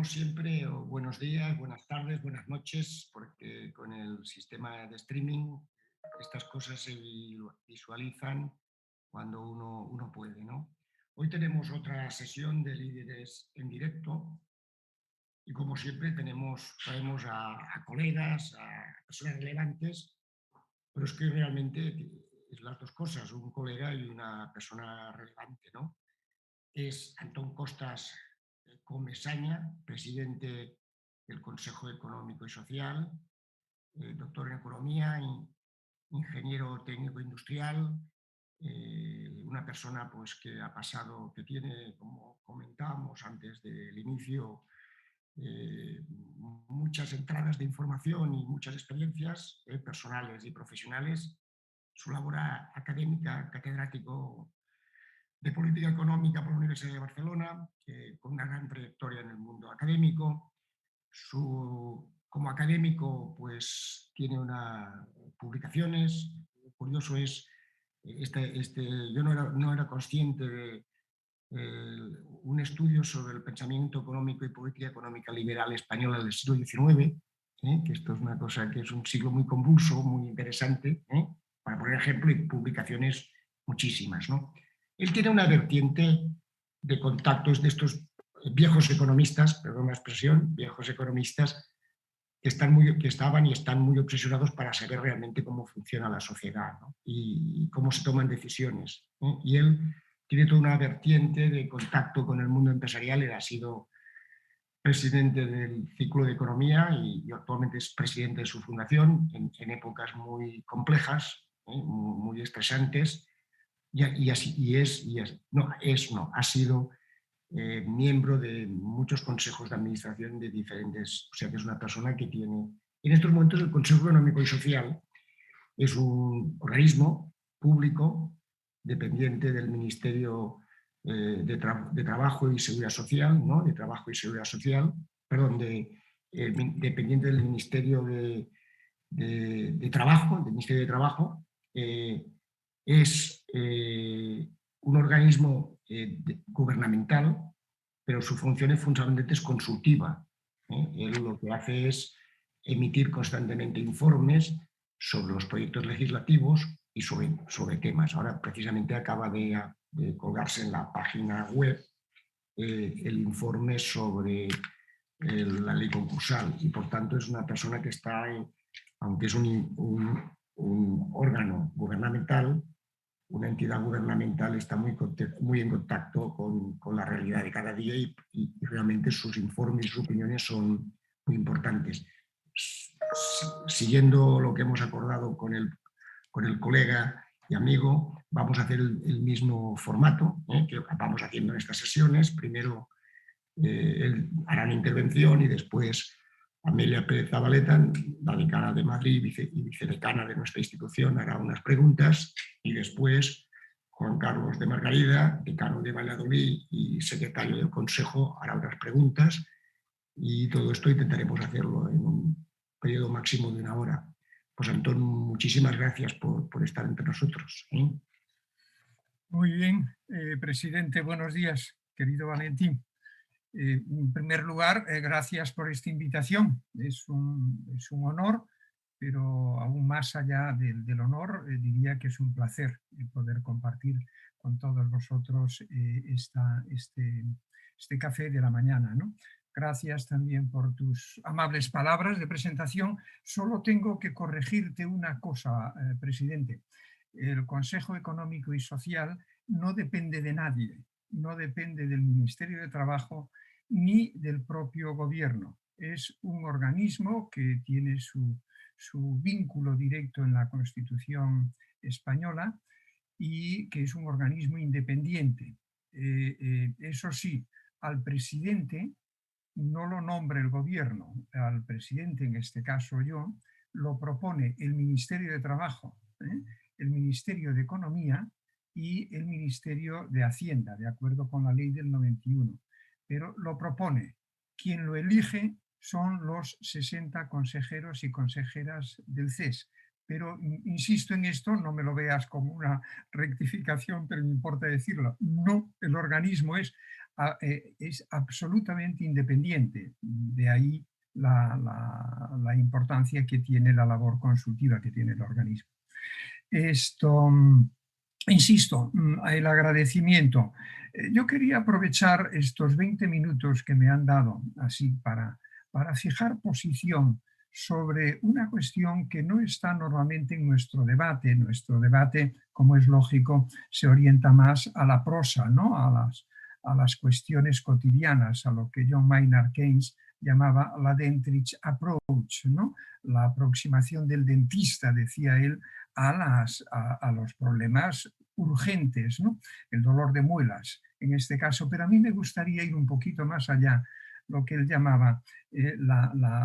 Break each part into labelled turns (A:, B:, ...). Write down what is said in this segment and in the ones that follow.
A: Como siempre, o buenos días, buenas tardes, buenas noches, porque con el sistema de streaming estas cosas se visualizan cuando uno puede, ¿no? Hoy tenemos otra sesión de líderes en directo y como siempre traemos a colegas, a personas relevantes, pero es que realmente es las dos cosas, un colega y una persona relevante, ¿no? Es Antón Costas Comesaña, presidente del Consejo Económico y Social, doctor en Economía, ingeniero técnico industrial, una persona pues, que ha pasado, que tiene, como comentábamos antes del inicio, muchas entradas de información y muchas experiencias personales y profesionales. Su labor académica, catedrático de Política Económica por la Universidad de Barcelona, con una gran trayectoria en el mundo académico. Como académico, pues tiene publicaciones. Lo curioso es, yo no era consciente de un estudio sobre el pensamiento económico y política económica liberal española del siglo XIX, que esto es una cosa que es un siglo muy convulso, muy interesante, para poner ejemplo, y publicaciones muchísimas, ¿no? Él tiene una vertiente de contactos de estos viejos economistas, perdón la expresión, viejos economistas que estaban y están muy obsesionados para saber realmente cómo funciona la sociedad, ¿no? Y cómo se toman decisiones, ¿eh? Y él tiene toda una vertiente de contacto con el mundo empresarial. Él ha sido presidente del Círculo de Economía y actualmente es presidente de su fundación en épocas muy complejas, muy estresantes, ha sido miembro de muchos consejos de administración de diferentes, o sea que es una persona que tiene, en estos momentos el Consejo Económico y Social es un organismo público dependiente del Ministerio de Trabajo y Seguridad Social, ¿no? De Trabajo y Seguridad Social, perdón, dependiente del Ministerio de Trabajo, del Ministerio de Trabajo. Es un organismo gubernamental, pero su función fundamentalmente es consultiva. Él lo que hace es emitir constantemente informes sobre los proyectos legislativos y sobre temas. Ahora precisamente acaba de colgarse en la página web el informe sobre la ley concursal y por tanto es una persona que está, aunque es un órgano gubernamental, una entidad gubernamental, está muy en contacto con la realidad de cada día y realmente sus informes y sus opiniones son muy importantes. Siguiendo lo que hemos acordado con el colega y amigo, vamos a hacer el mismo formato que vamos haciendo en estas sesiones. Primero él hará una intervención y después Amelia Pérez Zabaleta, la decana de Madrid y vicedecana de nuestra institución, hará unas preguntas y después Juan Carlos de Margarida, decano de Valladolid y secretario del Consejo, hará unas preguntas y todo esto intentaremos hacerlo en un periodo máximo de una hora. Pues Antón, muchísimas gracias por estar entre nosotros.
B: Muy bien, presidente, buenos días, querido Valentín. En primer lugar, gracias por esta invitación. Es un honor, pero aún más allá del honor, diría que es un placer poder compartir con todos vosotros este café de la mañana, ¿no? Gracias también por tus amables palabras de presentación. Solo tengo que corregirte una cosa, presidente. El Consejo Económico y Social no depende de nadie, no depende del Ministerio de Trabajo ni del propio gobierno. Es un organismo que tiene su vínculo directo en la Constitución española y que es un organismo independiente. Eso sí, al presidente no lo nombra el gobierno, al presidente, en este caso yo, lo propone el Ministerio de Trabajo, el Ministerio de Economía y el Ministerio de Hacienda, de acuerdo con la ley del 91. Pero lo propone. Quien lo elige son los 60 consejeros y consejeras del CES, pero insisto en esto, no me lo veas como una rectificación, pero me importa decirlo. No, el organismo es absolutamente independiente. De ahí la importancia que tiene la labor consultiva que tiene el organismo. Esto, insisto, el agradecimiento. Yo quería aprovechar estos 20 minutos que me han dado así para fijar posición sobre una cuestión que no está normalmente en nuestro debate. Nuestro debate, como es lógico, se orienta más a la prosa, ¿no? A las cuestiones cotidianas, a lo que John Maynard Keynes llamaba la Dentridge Approach, ¿no? La aproximación del dentista, decía él, a los problemas urgentes, ¿no? El dolor de muelas en este caso, pero a mí me gustaría ir un poquito más allá, lo que él llamaba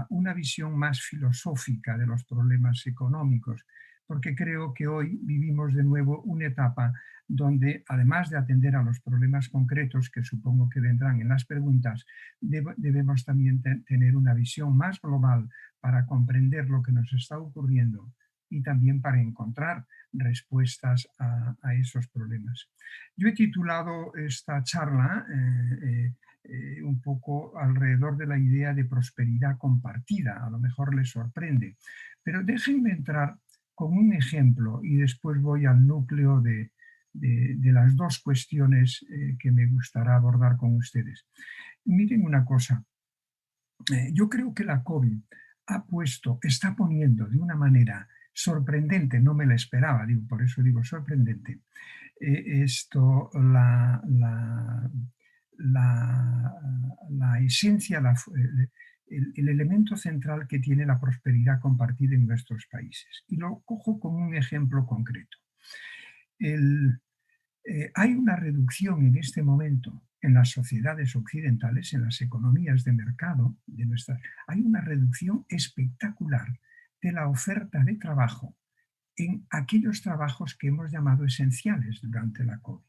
B: una visión más filosófica de los problemas económicos, porque creo que hoy vivimos de nuevo una etapa donde, además de atender a los problemas concretos, que supongo que vendrán en las preguntas, debemos también tener una visión más global para comprender lo que nos está ocurriendo y también para encontrar respuestas a esos problemas. Yo he titulado esta charla un poco alrededor de la idea de prosperidad compartida. A lo mejor les sorprende, pero déjenme entrar con un ejemplo y después voy al núcleo de las dos cuestiones que me gustará abordar con ustedes. Miren una cosa, yo creo que la COVID está poniendo de una manera sorprendente, no me la esperaba, por eso digo sorprendente, la esencia, el elemento central que tiene la prosperidad compartida en nuestros países. Y lo cojo como un ejemplo concreto. Hay una reducción en este momento en las sociedades occidentales, en las economías de mercado hay una reducción espectacular de la oferta de trabajo en aquellos trabajos que hemos llamado esenciales durante la COVID.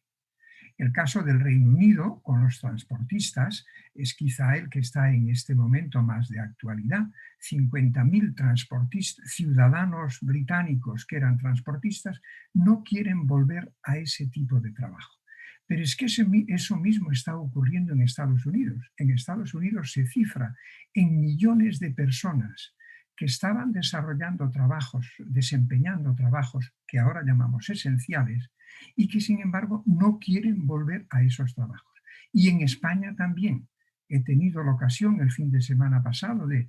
B: El caso del Reino Unido con los transportistas es quizá el que está en este momento más de actualidad. 50.000 transportistas, ciudadanos británicos que eran transportistas, no quieren volver a ese tipo de trabajo. Pero es que eso mismo está ocurriendo en Estados Unidos. En Estados Unidos se cifra en millones de personas que estaban desempeñando trabajos que ahora llamamos esenciales y que sin embargo no quieren volver a esos trabajos. Y en España también. He tenido la ocasión el fin de semana pasado de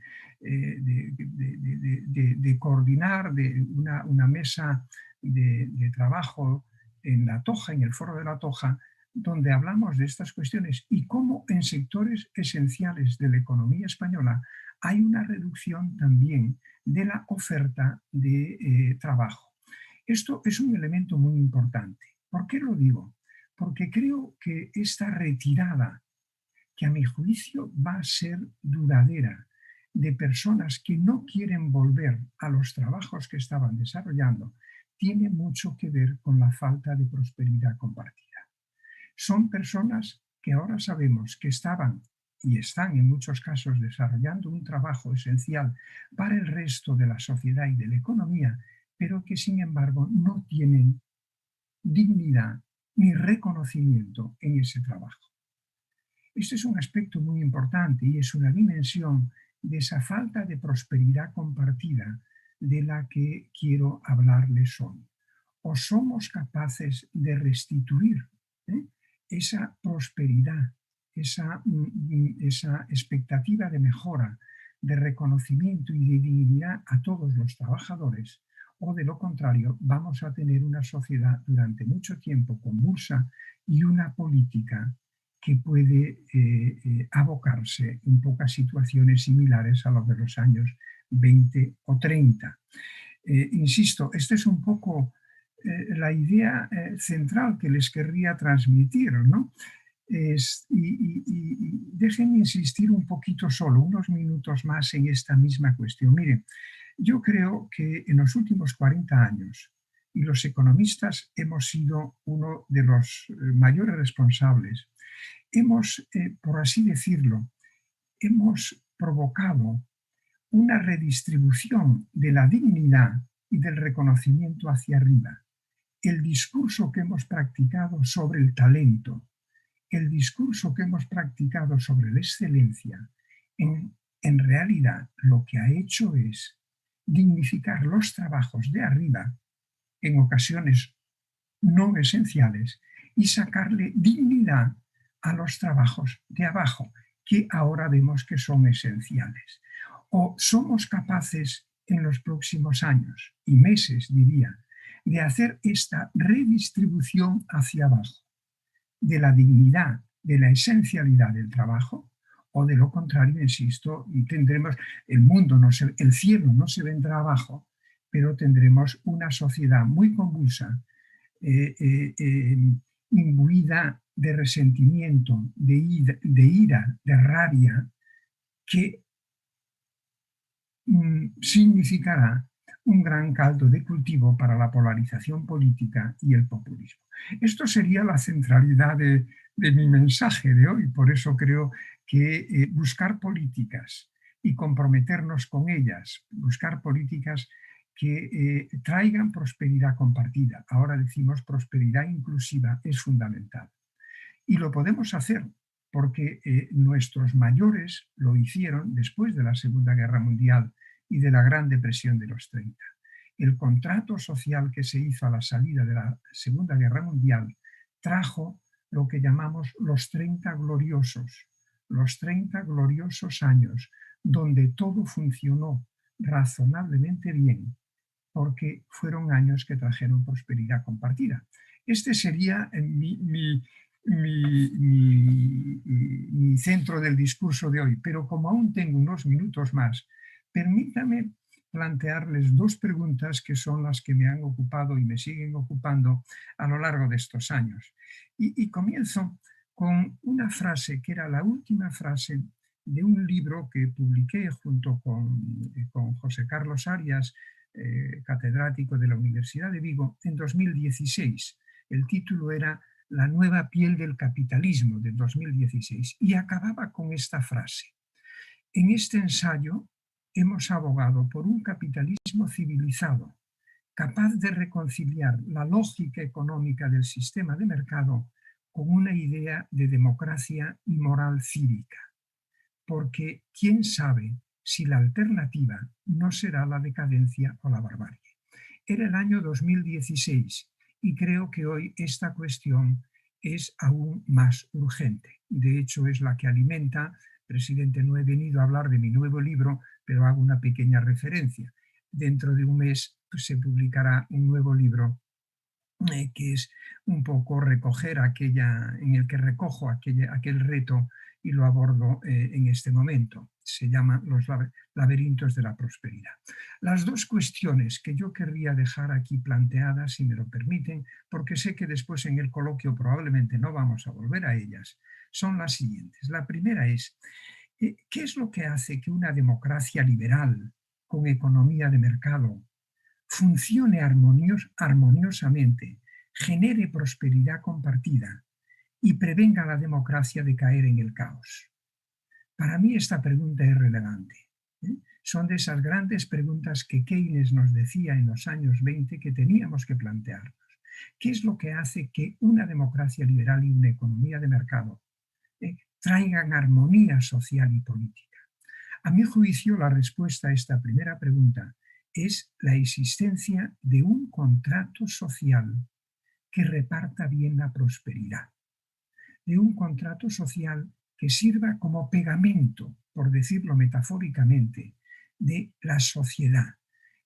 B: coordinar una mesa de trabajo en La Toja, en el Foro de La Toja, donde hablamos de estas cuestiones y cómo en sectores esenciales de la economía española hay una reducción también de la oferta de trabajo. Esto es un elemento muy importante. ¿Por qué lo digo? Porque creo que esta retirada, que a mi juicio va a ser duradera, de personas que no quieren volver a los trabajos que estaban desarrollando, tiene mucho que ver con la falta de prosperidad compartida. Son personas que ahora sabemos que estaban y están en muchos casos desarrollando un trabajo esencial para el resto de la sociedad y de la economía, pero que sin embargo no tienen dignidad ni reconocimiento en ese trabajo. Este es un aspecto muy importante y es una dimensión de esa falta de prosperidad compartida de la que quiero hablarles hoy. O somos capaces de restituir esa prosperidad, esa expectativa de mejora, de reconocimiento y de dignidad a todos los trabajadores, o de lo contrario vamos a tener una sociedad durante mucho tiempo convulsa y una política que puede abocarse un poco a situaciones similares a los de los años 20 o 30. Insisto, esta es un poco la idea central que les querría transmitir, ¿no? Y déjenme insistir un poquito solo, unos minutos más en esta misma cuestión. Miren, yo creo que en los últimos 40 años, y los economistas hemos sido uno de los mayores responsables, hemos, por así decirlo, hemos provocado una redistribución de la dignidad y del reconocimiento hacia arriba. El discurso que hemos practicado sobre el talento, el discurso que hemos practicado sobre la excelencia, en realidad lo que ha hecho es dignificar los trabajos de arriba, en ocasiones no esenciales, y sacarle dignidad a los trabajos de abajo, que ahora vemos que son esenciales. O somos capaces en los próximos años y meses, diría, de hacer esta redistribución hacia abajo, de la dignidad, de la esencialidad del trabajo, o de lo contrario, insisto, tendremos el cielo no se vendrá abajo, pero tendremos una sociedad muy convulsa, imbuida de resentimiento, de ira, de rabia, que significará un gran caldo de cultivo para la polarización política y el populismo. Esto sería la centralidad de mi mensaje de hoy, por eso creo que buscar políticas y comprometernos con ellas, buscar políticas que traigan prosperidad compartida, ahora decimos prosperidad inclusiva, es fundamental. Y lo podemos hacer porque nuestros mayores lo hicieron después de la Segunda Guerra Mundial y de la Gran Depresión de los 30. El contrato social que se hizo a la salida de la Segunda Guerra Mundial trajo lo que llamamos los 30 gloriosos años, donde todo funcionó razonablemente bien, porque fueron años que trajeron prosperidad compartida. Este sería mi centro del discurso de hoy, pero como aún tengo unos minutos más, permítame plantearles dos preguntas que son las que me han ocupado y me siguen ocupando a lo largo de estos años. Y comienzo con una frase que era la última frase de un libro que publiqué junto con José Carlos Arias, catedrático de la Universidad de Vigo, en 2016. El título era La nueva piel del capitalismo, de 2016, y acababa con esta frase. En este ensayo hemos abogado por un capitalismo civilizado, capaz de reconciliar la lógica económica del sistema de mercado con una idea de democracia y moral cívica. Porque quién sabe si la alternativa no será la decadencia o la barbarie. Era el año 2016 y creo que hoy esta cuestión es aún más urgente. De hecho, es la que alimenta, presidente, no he venido a hablar de mi nuevo libro, pero hago una pequeña referencia. Dentro de un mes se publicará un nuevo libro que es un poco recoger en el que recojo aquel reto y lo abordo en este momento. Se llama Los laberintos de la prosperidad. Las dos cuestiones que yo querría dejar aquí planteadas, si me lo permiten, porque sé que después en el coloquio probablemente no vamos a volver a ellas, son las siguientes. La primera es, ¿qué es lo que hace que una democracia liberal con economía de mercado funcione armoniosamente, genere prosperidad compartida y prevenga a la democracia de caer en el caos? Para mí esta pregunta es relevante. Son de esas grandes preguntas que Keynes nos decía en los años 20 que teníamos que plantearnos. ¿Qué es lo que hace que una democracia liberal y una economía de mercado traigan armonía social y política? A mi juicio, la respuesta a esta primera pregunta es la existencia de un contrato social que reparta bien la prosperidad, de un contrato social que sirva como pegamento, por decirlo metafóricamente, de la sociedad.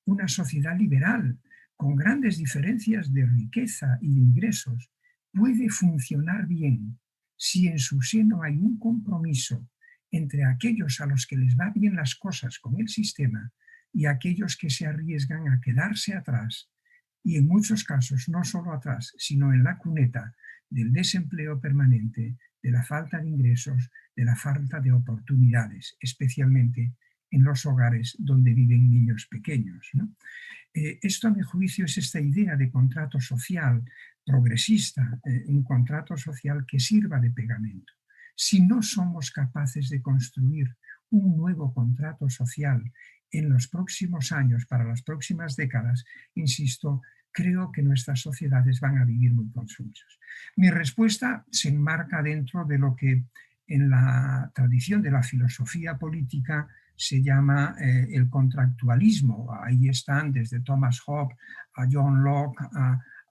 B: Una sociedad liberal, con grandes diferencias de riqueza y de ingresos, puede funcionar bien si en su seno hay un compromiso entre aquellos a los que les va bien las cosas con el sistema y aquellos que se arriesgan a quedarse atrás, y en muchos casos no solo atrás, sino en la cuneta del desempleo permanente, de la falta de ingresos, de la falta de oportunidades, especialmente en los hogares donde viven niños pequeños, ¿no? Esto, a mi juicio, es esta idea de contrato social progresista, un contrato social que sirva de pegamento. Si no somos capaces de construir un nuevo contrato social en los próximos años, para las próximas décadas, insisto, creo que nuestras sociedades van a vivir muy confusas. Mi respuesta se enmarca dentro de lo que en la tradición de la filosofía política se llama el contractualismo. Ahí están desde Thomas Hobbes a John Locke,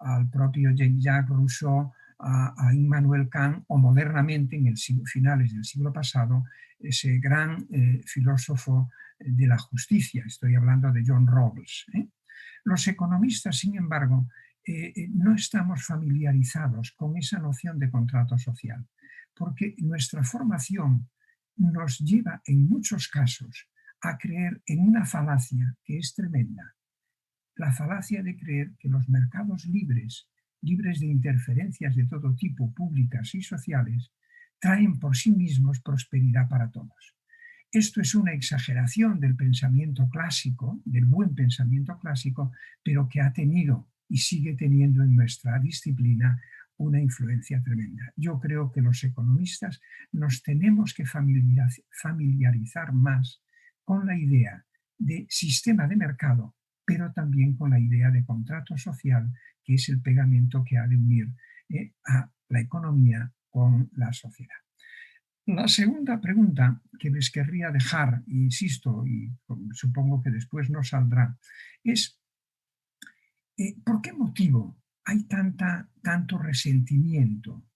B: al propio Jean-Jacques Rousseau, a Immanuel Kant, o modernamente, en el finales del siglo pasado, ese gran filósofo de la justicia. Estoy hablando de John Rawls. Los economistas, sin embargo, no estamos familiarizados con esa noción de contrato social, porque nuestra formación nos lleva en muchos casos a creer en una falacia que es tremenda. La falacia de creer que los mercados libres de interferencias de todo tipo, públicas y sociales, traen por sí mismos prosperidad para todos. Esto es una exageración del pensamiento clásico, del buen pensamiento clásico, pero que ha tenido y sigue teniendo en nuestra disciplina una influencia tremenda. Yo creo que los economistas nos tenemos que familiarizar más con la idea de sistema de mercado, pero también con la idea de contrato social, que es el pegamento que ha de unir a la economía con la sociedad. La segunda pregunta que les querría dejar, insisto, y supongo que después no saldrá, es ¿por qué motivo hay tanto resentimiento?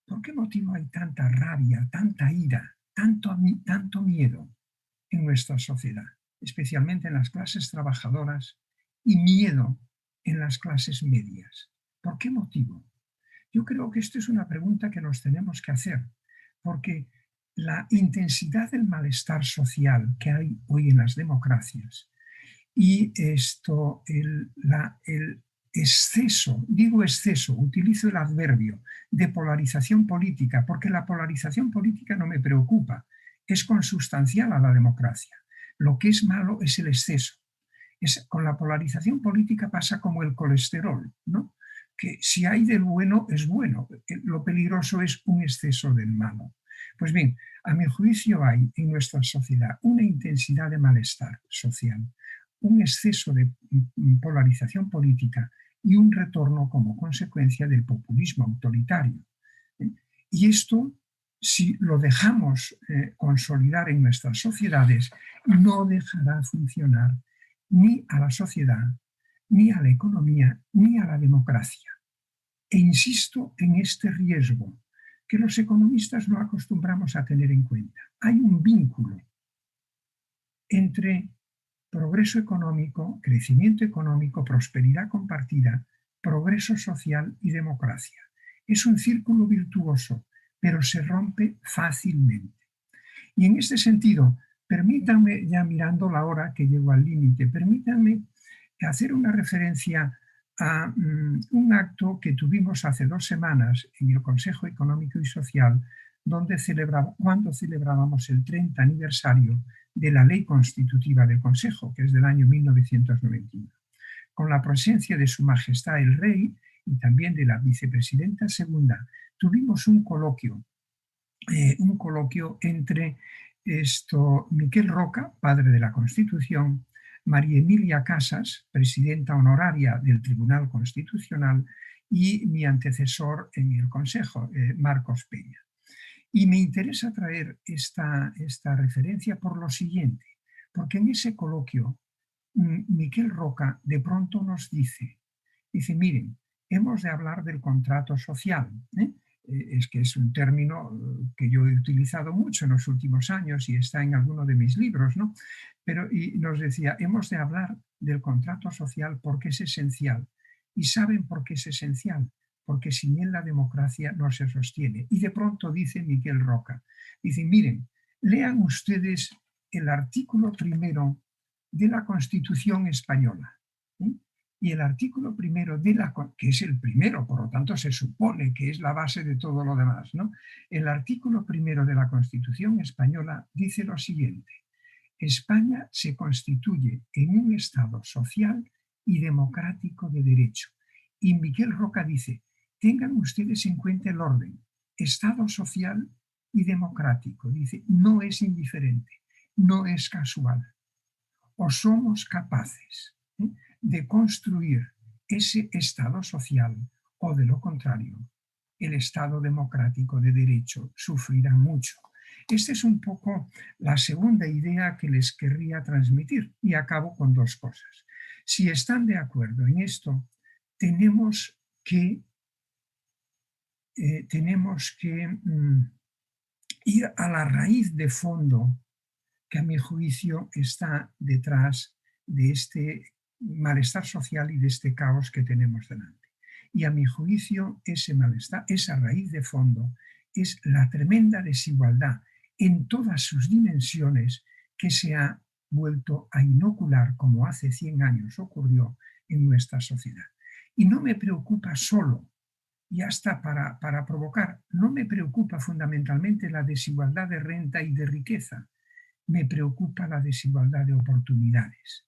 B: ¿Por qué motivo hay tanta rabia, tanta ira, tanto miedo en nuestra sociedad, especialmente en las clases trabajadoras, y miedo en las clases medias? ¿Por qué motivo? Yo creo que esto es una pregunta que nos tenemos que hacer, porque la intensidad del malestar social que hay hoy en las democracias y el exceso, digo exceso, utilizo el adverbio de polarización política, porque la polarización política no me preocupa, es consustancial a la democracia. Lo que es malo es el exceso. Con la polarización política pasa como el colesterol, ¿no? Que si hay del bueno es bueno, lo peligroso es un exceso del malo. Pues bien, a mi juicio hay en nuestra sociedad una intensidad de malestar social, un exceso de polarización política y un retorno como consecuencia del populismo autoritario. Y esto, si lo dejamos consolidar en nuestras sociedades, no dejará funcionar ni a la sociedad, ni a la economía, ni a la democracia. E insisto en este riesgo que los economistas no acostumbramos a tener en cuenta. Hay un vínculo entre progreso económico, crecimiento económico, prosperidad compartida, progreso social y democracia. Es un círculo virtuoso, pero se rompe fácilmente. Y en este sentido, permítanme, ya mirando la hora que llego al límite, permítanme hacer una referencia a un acto que tuvimos hace 2 semanas en el Consejo Económico y Social, cuando celebrábamos el 30 aniversario de la Ley Constitutiva del Consejo, que es del año 1991. Con la presencia de Su Majestad el Rey y también de la Vicepresidenta Segunda, tuvimos un coloquio entre Miquel Roca, padre de la Constitución, María Emilia Casas, presidenta honoraria del Tribunal Constitucional, y mi antecesor en el Consejo, Marcos Peña. Y me interesa traer esta referencia por lo siguiente, porque en ese coloquio Miquel Roca de pronto nos dice, miren, hemos de hablar del contrato social, es que es un término que yo he utilizado mucho en los últimos años y está en alguno de mis libros, ¿no? Y nos decía, hemos de hablar del contrato social porque es esencial. ¿Y saben por qué es esencial? Porque sin él la democracia no se sostiene. Y de pronto dice Miquel Roca, dice, miren, lean ustedes el artículo 1 de la Constitución española. Y el artículo 1 que es el primero, por lo tanto se supone que es la base de todo lo demás, ¿no? El artículo 1 de la Constitución española dice lo siguiente: España se constituye en un Estado social y democrático de derecho. Y Miquel Roca dice, tengan ustedes en cuenta el orden, Estado social y democrático. Dice, no es indiferente, no es casual. o somos capaces de construir ese Estado social, o de lo contrario, el Estado democrático de derecho sufrirá mucho. Esta es un poco la segunda idea que les querría transmitir, y acabo con dos cosas. Si están de acuerdo en esto, tenemos que ir a la raíz de fondo que a mi juicio está detrás de este malestar social y de este caos que tenemos delante. Y a mi juicio ese malestar, esa raíz de fondo, es la tremenda desigualdad en todas sus dimensiones que se ha vuelto a inocular, como hace 100 años ocurrió en nuestra sociedad. Y no me preocupa solo, y hasta para provocar, no me preocupa fundamentalmente la desigualdad de renta y de riqueza, me preocupa la desigualdad de oportunidades,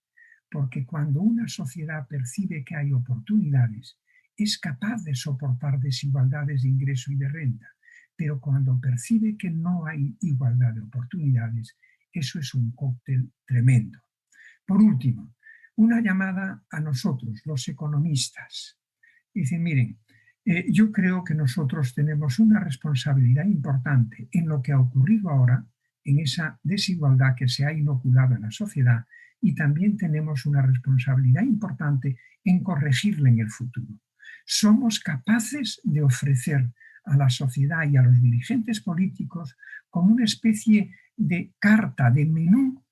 B: porque cuando una sociedad percibe que hay oportunidades, es capaz de soportar desigualdades de ingreso y de renta, pero cuando percibe que no hay igualdad de oportunidades, eso es un cóctel tremendo. Por último, una llamada a nosotros, los economistas. Dicen, miren, yo creo que nosotros tenemos una responsabilidad importante en lo que ha ocurrido ahora, en esa desigualdad que se ha inoculado en la sociedad, y también tenemos una responsabilidad importante en corregirla en el futuro. Somos capaces de ofrecer a la sociedad y a los dirigentes políticos como una especie de carta, de menú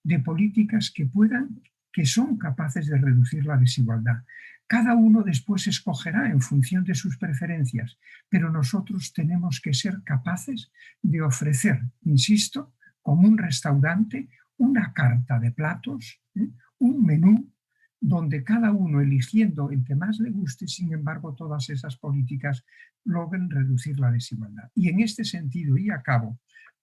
B: de políticas que son capaces de reducir la desigualdad. Cada uno después escogerá en función de sus preferencias, pero nosotros tenemos que ser capaces de ofrecer, insisto, como un restaurante, una carta de platos, un menú, donde cada uno eligiendo el que más le guste, sin embargo, todas esas políticas logren reducir la desigualdad. Y en este sentido, y acabo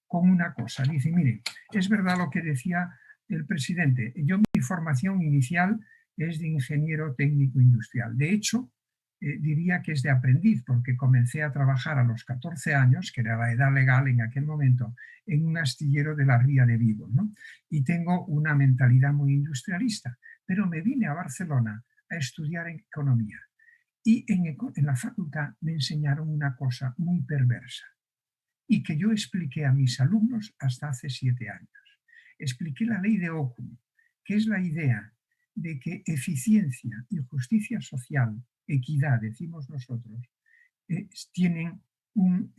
B: con una cosa, dice, mire, es verdad lo que decía el presidente, yo mi formación inicial es de ingeniero técnico industrial. De hecho, diría que es de aprendiz, porque comencé a trabajar a los 14 años, que era la edad legal en aquel momento, en un astillero de la Ría de Vigo, ¿no? Y tengo una mentalidad muy industrialista, pero me vine a Barcelona a estudiar economía. Y en la facultad me enseñaron una cosa muy perversa y que yo expliqué a mis alumnos hasta hace 7 años. Expliqué la ley de Ockham, que es la idea de que eficiencia y justicia social, equidad, decimos nosotros, tienen un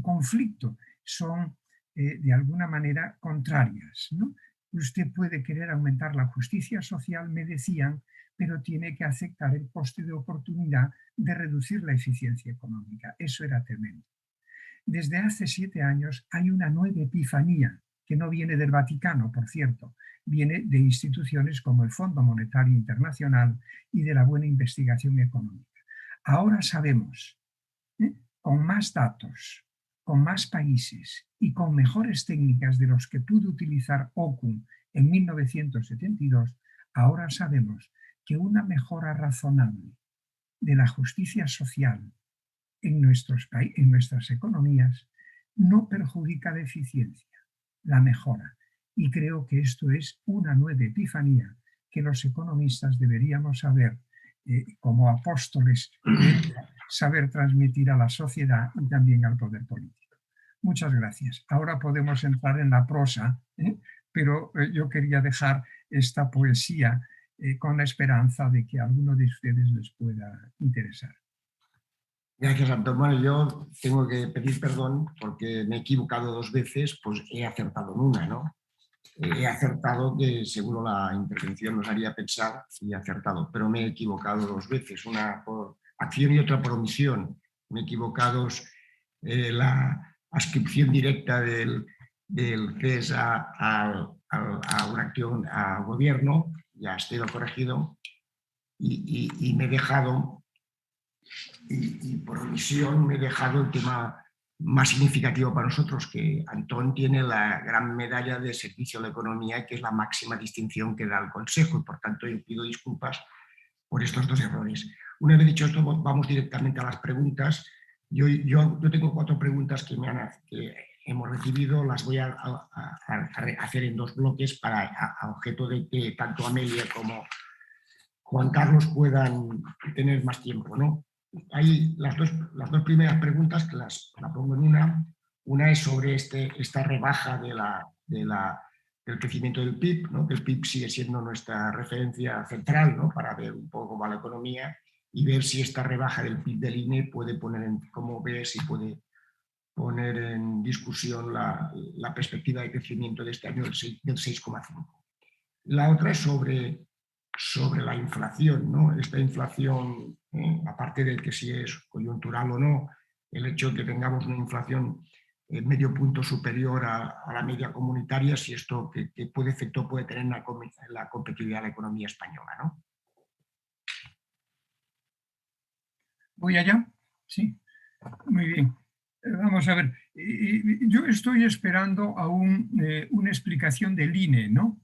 B: conflicto, son de alguna manera contrarias, ¿no? Usted puede querer aumentar la justicia social, me decían, pero tiene que aceptar el coste de oportunidad de reducir la eficiencia económica. Eso era tremendo. Desde hace 7 años hay una nueva epifanía, que no viene del Vaticano, por cierto, viene de instituciones como el Fondo Monetario Internacional y de la buena investigación económica. Ahora sabemos, con más datos, con más países y con mejores técnicas de los que pudo utilizar Ockham en 1972, ahora sabemos que una mejora razonable de la justicia social en nuestras economías no perjudica la eficiencia, la mejora. Y creo que esto es una nueva epifanía que los economistas deberíamos saber, como apóstoles, saber transmitir a la sociedad y también al poder político. Muchas gracias. Ahora podemos entrar en la prosa, pero yo quería dejar esta poesía con la esperanza de que a alguno de ustedes les pueda interesar.
A: Gracias, Antón. Bueno, yo tengo que pedir perdón porque me he equivocado 2 veces, pues he acertado en una, ¿no? He acertado, que seguro la intervención nos haría pensar, y he acertado, pero me he equivocado 2 veces, una por acción y otra por omisión. Me he equivocado la adscripción directa del CES a una acción al gobierno, ya estoy corregido, y me he dejado, y por omisión me he dejado el tema más significativo para nosotros, que Antón tiene la gran medalla de servicio a la economía, que es la máxima distinción que da el Consejo, y por tanto yo pido disculpas por estos 2 errores. Una vez dicho esto, vamos directamente a las preguntas. Yo tengo 4 preguntas que hemos recibido, las voy a hacer en dos bloques para a objeto de que tanto Amelia como Juan Carlos puedan tener más tiempo, ¿no? Hay las dos primeras preguntas que la pongo en una. Una es sobre esta rebaja del crecimiento del PIB, ¿no? Que el PIB sigue siendo nuestra referencia central, ¿no? Para ver un poco cómo va la economía y ver si esta rebaja del PIB del INE puede poner en, cómo ves, si puede poner en discusión la perspectiva de crecimiento de este año del 6,5. La otra es sobre la inflación, ¿no? Esta inflación, aparte de que si es coyuntural o no, el hecho de que tengamos una inflación medio punto superior a la media comunitaria, si esto qué efecto puede tener en la competitividad de la economía española, ¿no?
B: ¿Voy allá? Sí. Muy bien. Vamos a ver. Yo estoy esperando aún una explicación del INE, ¿no?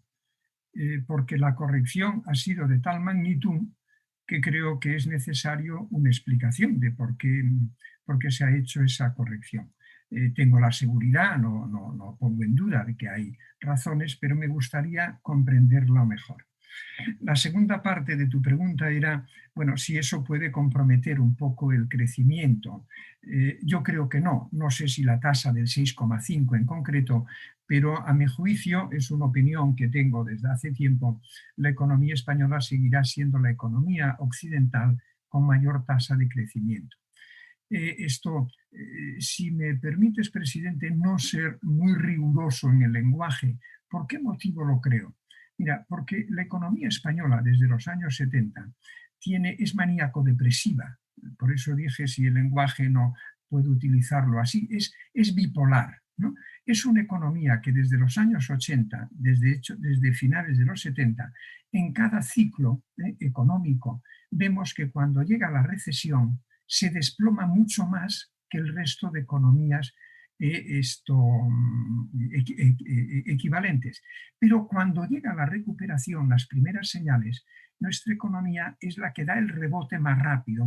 B: Porque la corrección ha sido de tal magnitud que creo que es necesario una explicación de por qué se ha hecho esa corrección. Tengo la seguridad, no pongo en duda de que hay razones, pero me gustaría comprenderlo mejor. La segunda parte de tu pregunta era, bueno, si eso puede comprometer un poco el crecimiento. Yo creo que no sé si la tasa del 6,5 en concreto, pero a mi juicio, es una opinión que tengo desde hace tiempo, la economía española seguirá siendo la economía occidental con mayor tasa de crecimiento. Si me permites, presidente, no ser muy riguroso en el lenguaje, ¿por qué motivo lo creo? Mira, porque la economía española desde los años 70 es maníaco-depresiva. Por eso dije, si el lenguaje no puedo utilizarlo así, es bipolar, ¿no? Es una economía que desde los años 80, desde finales de los 70, en cada ciclo económico, vemos que cuando llega la recesión se desploma mucho más que el resto de economías equivalentes. Pero cuando llega la recuperación, las primeras señales, nuestra economía es la que da el rebote más rápido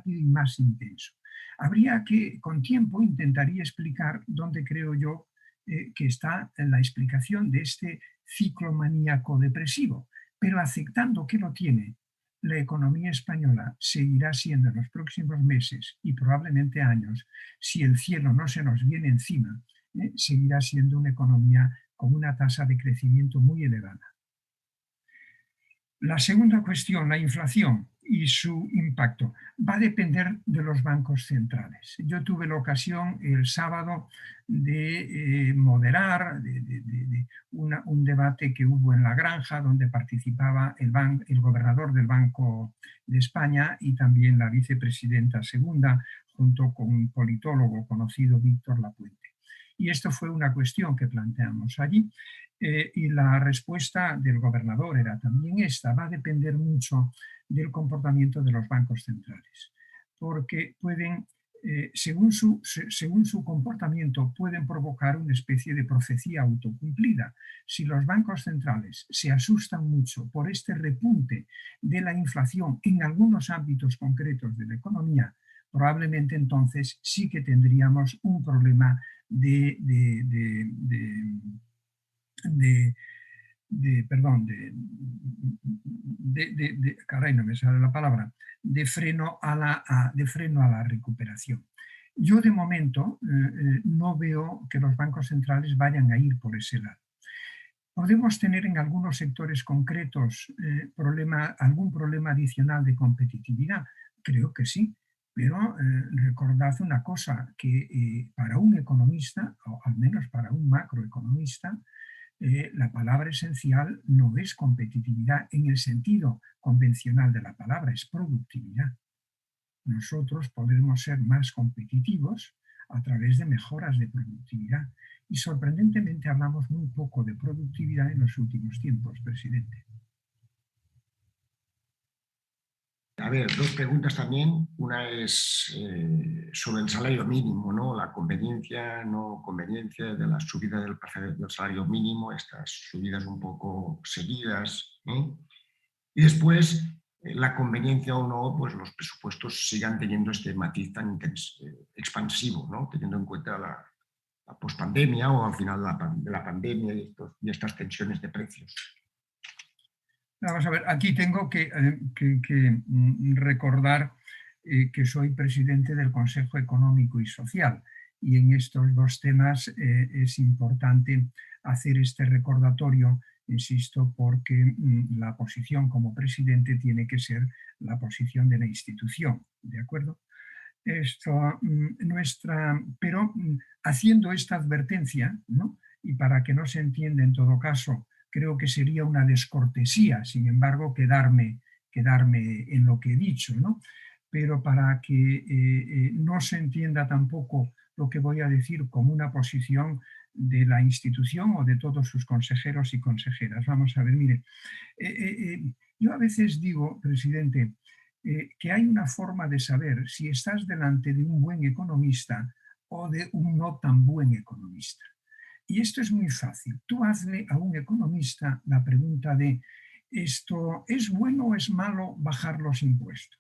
B: y más intenso. Habría que, con tiempo, intentaría explicar dónde creo yo que está la explicación de este ciclo maníaco depresivo, pero aceptando que lo tiene, la economía española seguirá siendo en los próximos meses y probablemente años, si el cielo no se nos viene encima, seguirá siendo una economía con una tasa de crecimiento muy elevada. La segunda cuestión, la inflación y su impacto, va a depender de los bancos centrales. Yo tuve la ocasión el sábado de moderar un debate que hubo en La Granja, donde participaba el gobernador del Banco de España y también la vicepresidenta segunda, junto con un politólogo conocido, Víctor Lapuente. Y esto fue una cuestión que planteamos allí. Y la respuesta del gobernador era también esta: va a depender mucho del comportamiento de los bancos centrales, porque pueden, según su comportamiento, pueden provocar una especie de profecía autocumplida. Si los bancos centrales se asustan mucho por este repunte de la inflación en algunos ámbitos concretos de la economía, probablemente entonces sí que tendríamos un problema caray, no me sale la palabra, de freno a la recuperación. Yo de momento no veo que los bancos centrales vayan a ir por ese lado. ¿Podemos tener en algunos sectores concretos algún problema adicional de competitividad? Creo que sí, pero recordad una cosa, que para un economista, o al menos para un macroeconomista, la palabra esencial no es competitividad en el sentido convencional de la palabra, es productividad. Nosotros podremos ser más competitivos a través de mejoras de productividad. Y sorprendentemente hablamos muy poco de productividad en los últimos tiempos, presidente.
A: A ver, dos preguntas también. Una es sobre el salario mínimo, ¿no? La conveniencia, no conveniencia de la subida del salario mínimo, estas subidas un poco seguidas, ¿eh? Y después, la conveniencia o no, pues los presupuestos sigan teniendo este matiz tan expansivo, ¿no? Teniendo en cuenta la pospandemia o al final de la pandemia y estas tensiones de precios.
B: Vamos a ver, aquí tengo que recordar que soy presidente del Consejo Económico y Social y en estos dos temas es importante hacer este recordatorio, insisto, porque la posición como presidente tiene que ser la posición de la institución, ¿de acuerdo? Pero haciendo esta advertencia, ¿no? Y para que no se entienda en todo caso, creo que sería una descortesía, sin embargo, quedarme en lo que he dicho, ¿no? Pero para que no se entienda tampoco lo que voy a decir como una posición de la institución o de todos sus consejeros y consejeras. Vamos a ver, mire, yo a veces digo, presidente, que hay una forma de saber si estás delante de un buen economista o de un no tan buen economista. Y esto es muy fácil. Tú hazle a un economista la pregunta de ¿esto es bueno o es malo bajar los impuestos?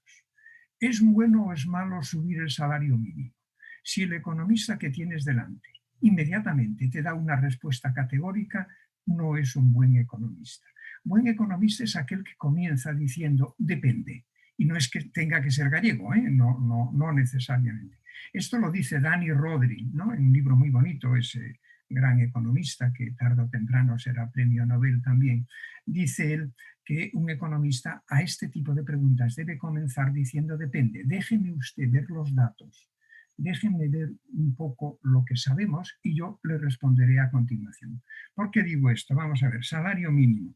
B: ¿Es bueno o es malo subir el salario mínimo? Si el economista que tienes delante inmediatamente te da una respuesta categórica, no es un buen economista. Buen economista es aquel que comienza diciendo depende. Y no es que tenga que ser gallego, no necesariamente. Esto lo dice Dani Rodri, ¿no? En un libro muy bonito, ese gran economista que tarde o temprano será premio Nobel también. Dice él que un economista a este tipo de preguntas debe comenzar diciendo depende, déjeme usted ver los datos, déjenme ver un poco lo que sabemos y yo le responderé a continuación. ¿Por qué digo esto? Vamos a ver, salario mínimo.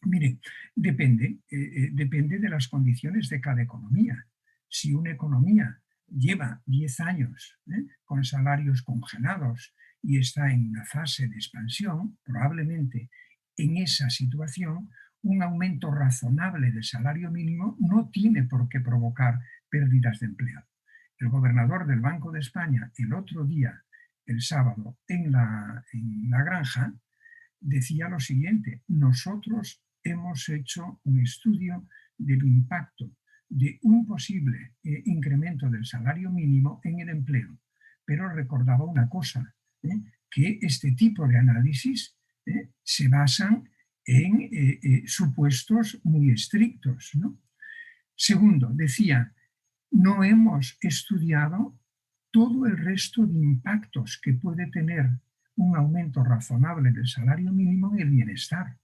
B: Mire, depende de las condiciones de cada economía. Si una economía lleva 10 años con salarios congelados y está en una fase de expansión, probablemente en esa situación un aumento razonable del salario mínimo no tiene por qué provocar pérdidas de empleo. El gobernador del Banco de España el otro día, el sábado, en la granja, decía lo siguiente: nosotros hemos hecho un estudio del impacto de un posible incremento del salario mínimo en el empleo, pero recordaba una cosa, que este tipo de análisis se basan en supuestos muy estrictos, ¿no? Segundo, decía, no hemos estudiado todo el resto de impactos que puede tener un aumento razonable del salario mínimo en el bienestar.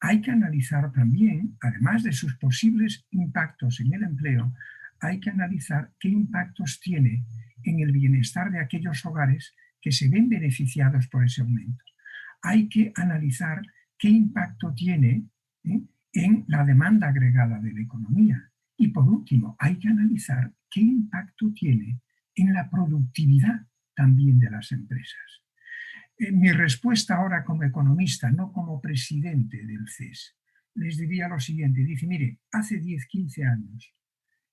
B: Hay que analizar también, además de sus posibles impactos en el empleo, hay que analizar qué impactos tiene en el bienestar de aquellos hogares que se ven beneficiados por ese aumento. Hay que analizar qué impacto tiene en la demanda agregada de la economía. Y por último, hay que analizar qué impacto tiene en la productividad también de las empresas. Mi respuesta ahora como economista, no como presidente del CES, les diría lo siguiente. Dice, mire, hace 10, 15 años,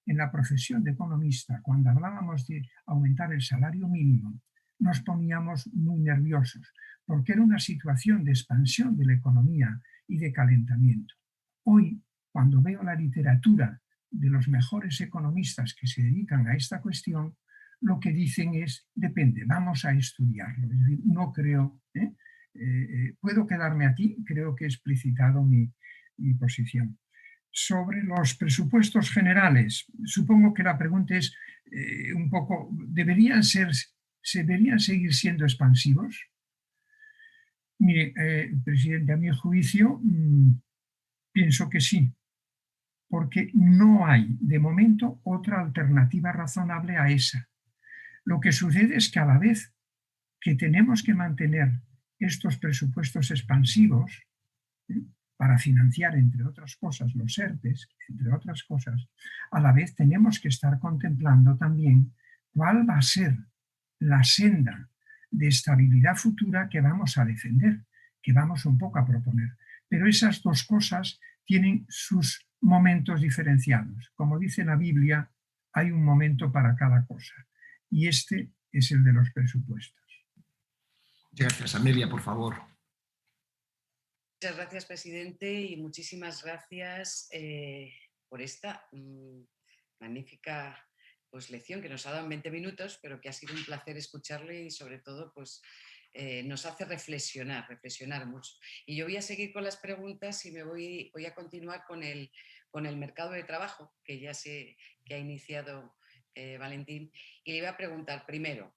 B: en la profesión de economista, cuando hablábamos de aumentar el salario mínimo, nos poníamos muy nerviosos, porque era una situación de expansión de la economía y de calentamiento. Hoy, cuando veo la literatura de los mejores economistas que se dedican a esta cuestión, lo que dicen es, depende, vamos a estudiarlo. Es decir, no creo, puedo quedarme aquí, creo que he explicitado mi posición. Sobre los presupuestos generales, supongo que la pregunta es un poco, ¿deberían seguir siendo expansivos? Mire, presidente, a mi juicio, pienso que sí, porque no hay, de momento, otra alternativa razonable a esa. Lo que sucede es que a la vez que tenemos que mantener estos presupuestos expansivos para financiar, entre otras cosas, los ERTEs, entre otras cosas, a la vez tenemos que estar contemplando también cuál va a ser la senda de estabilidad futura que vamos a defender, que vamos un poco a proponer. Pero esas dos cosas tienen sus momentos diferenciados. Como dice la Biblia, hay un momento para cada cosa. Y este es el de los presupuestos.
A: Gracias. Amelia, por favor.
C: Muchas gracias, presidente, y muchísimas gracias por esta magnífica pues, lección que nos ha dado en 20 minutos, pero que ha sido un placer escucharle y sobre todo pues, nos hace reflexionar mucho. Y yo voy a seguir con las preguntas y voy a continuar con el mercado de trabajo, que ya sé que ha iniciado Valentín, y le iba a preguntar primero,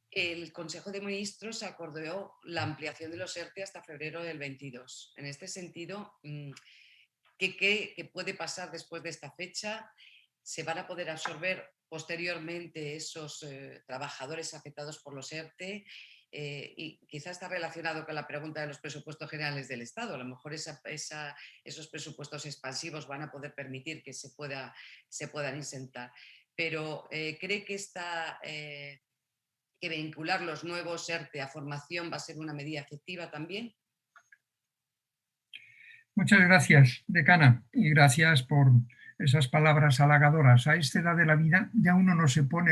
C: el Consejo de Ministros acordó la ampliación de los ERTE hasta febrero del 22. En este sentido, ¿qué puede pasar después de esta fecha? ¿Se van a poder absorber posteriormente esos trabajadores afectados por los ERTE? Y quizás está relacionado con la pregunta de los presupuestos generales del Estado. A lo mejor esos presupuestos expansivos van a poder permitir que se puedan insertar. Pero ¿cree que vincular los nuevos ERTE a formación va a ser una medida efectiva también?
B: Muchas gracias, decana, y gracias por esas palabras halagadoras. A esta edad de la vida ya uno no se pone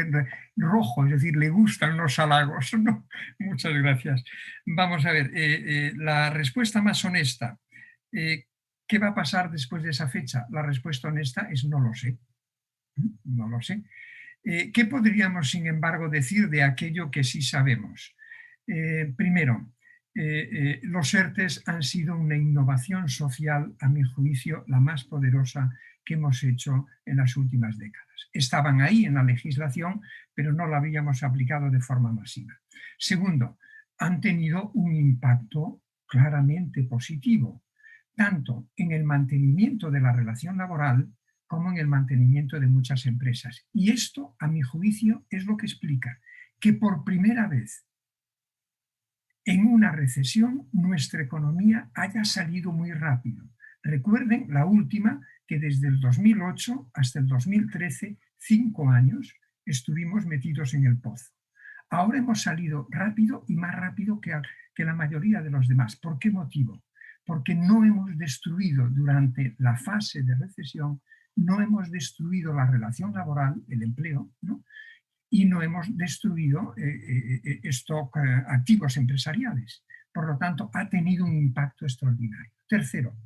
B: rojo, es decir, le gustan los halagos, ¿no? Muchas gracias. Vamos a ver, la respuesta más honesta. ¿Qué va a pasar después de esa fecha? La respuesta honesta es no lo sé. No lo sé. ¿Qué podríamos, sin embargo, decir de aquello que sí sabemos? Primero, los ERTES han sido una innovación social, a mi juicio, la más poderosa que hemos hecho en las últimas décadas. Estaban ahí en la legislación, pero no la habíamos aplicado de forma masiva. Segundo, han tenido un impacto claramente positivo, tanto en el mantenimiento de la relación laboral como en el mantenimiento de muchas empresas. Y esto, a mi juicio, es lo que explica que por primera vez en una recesión nuestra economía haya salido muy rápido. Recuerden la última, que desde el 2008 hasta el 2013, 5 años, estuvimos metidos en el pozo. Ahora hemos salido rápido y más rápido que la mayoría de los demás. ¿Por qué motivo? Porque no hemos destruido durante la fase de recesión, no hemos destruido la relación laboral, el empleo, ¿no? Y no hemos destruido stock activos empresariales. Por lo tanto, ha tenido un impacto extraordinario. Tercero,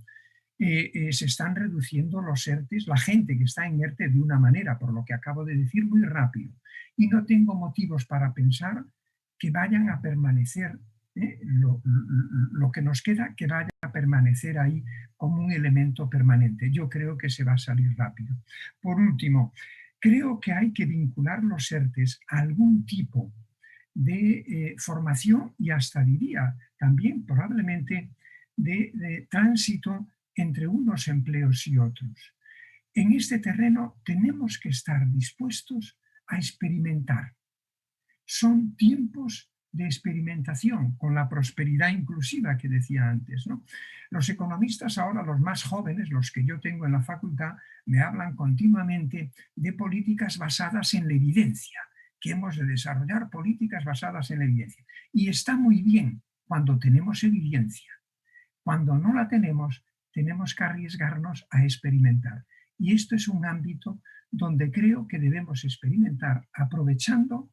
B: se están reduciendo los ERTES, la gente que está en ERTE de una manera, por lo que acabo de decir, muy rápido. Y no tengo motivos para pensar que vayan a permanecer, lo que nos queda, que vaya a permanecer ahí como un elemento permanente. Yo creo que se va a salir rápido. Por último, creo que hay que vincular los ERTES a algún tipo de formación y hasta diría también probablemente de tránsito entre unos empleos y otros. En este terreno tenemos que estar dispuestos a experimentar. Son tiempos de experimentación con la prosperidad inclusiva que decía antes, ¿no? Los economistas ahora, los más jóvenes, los que yo tengo en la facultad, me hablan continuamente de políticas basadas en la evidencia, que hemos de desarrollar políticas basadas en la evidencia. Y está muy bien cuando tenemos evidencia. Cuando no la tenemos que arriesgarnos a experimentar. Y esto es un ámbito donde creo que debemos experimentar aprovechando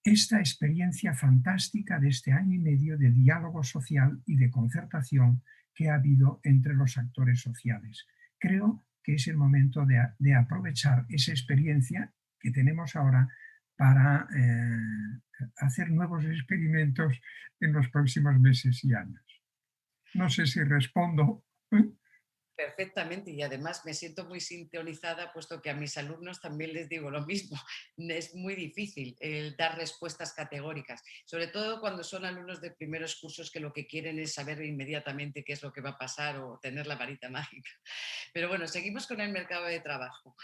B: esta experiencia fantástica de este año y medio de diálogo social y de concertación que ha habido entre los actores sociales. Creo que es el momento de aprovechar esa experiencia que tenemos ahora para hacer nuevos experimentos en los próximos meses y años. No sé si respondo.
C: Perfectamente, y además me siento muy sintonizada, puesto que a mis alumnos también les digo lo mismo. Es muy difícil dar respuestas categóricas, sobre todo cuando son alumnos de primeros cursos que lo que quieren es saber inmediatamente qué es lo que va a pasar o tener la varita mágica. Pero bueno, seguimos con el mercado de trabajo.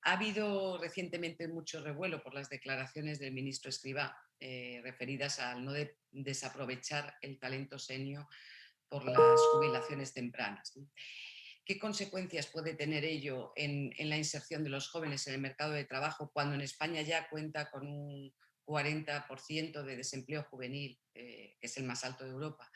C: Ha habido recientemente mucho revuelo por las declaraciones del ministro Escrivá referidas al no desaprovechar el talento senior por las jubilaciones tempranas. ¿Qué consecuencias puede tener ello en la inserción de los jóvenes en el mercado de trabajo cuando en España ya cuenta con un 40% de desempleo juvenil, que es el más alto de Europa?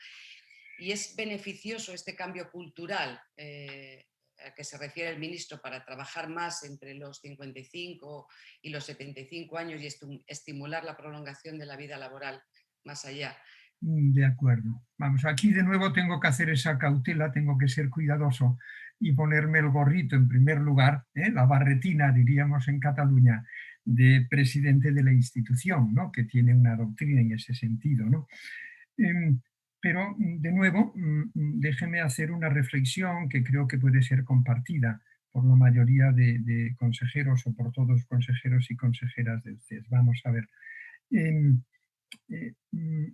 C: ¿Y es beneficioso este cambio cultural a que se refiere el ministro para trabajar más entre los 55 y los 75 años y estimular la prolongación de la vida laboral más allá?
B: De acuerdo. Vamos, aquí de nuevo tengo que hacer esa cautela, tengo que ser cuidadoso y ponerme el gorrito en primer lugar, la barretina, diríamos en Cataluña, de presidente de la institución, ¿no? Que tiene una doctrina en ese sentido, ¿no? Pero, de nuevo, déjeme hacer una reflexión que creo que puede ser compartida por la mayoría de consejeros o por todos los consejeros y consejeras del CES. Vamos a ver. em, eh, mm,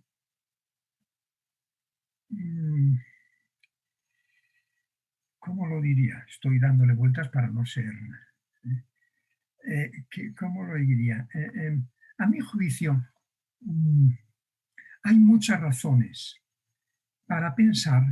B: mm, ¿Cómo lo diría? Estoy dándole vueltas para no ser... ¿cómo lo diría? A mi juicio, mm, hay muchas razones para pensar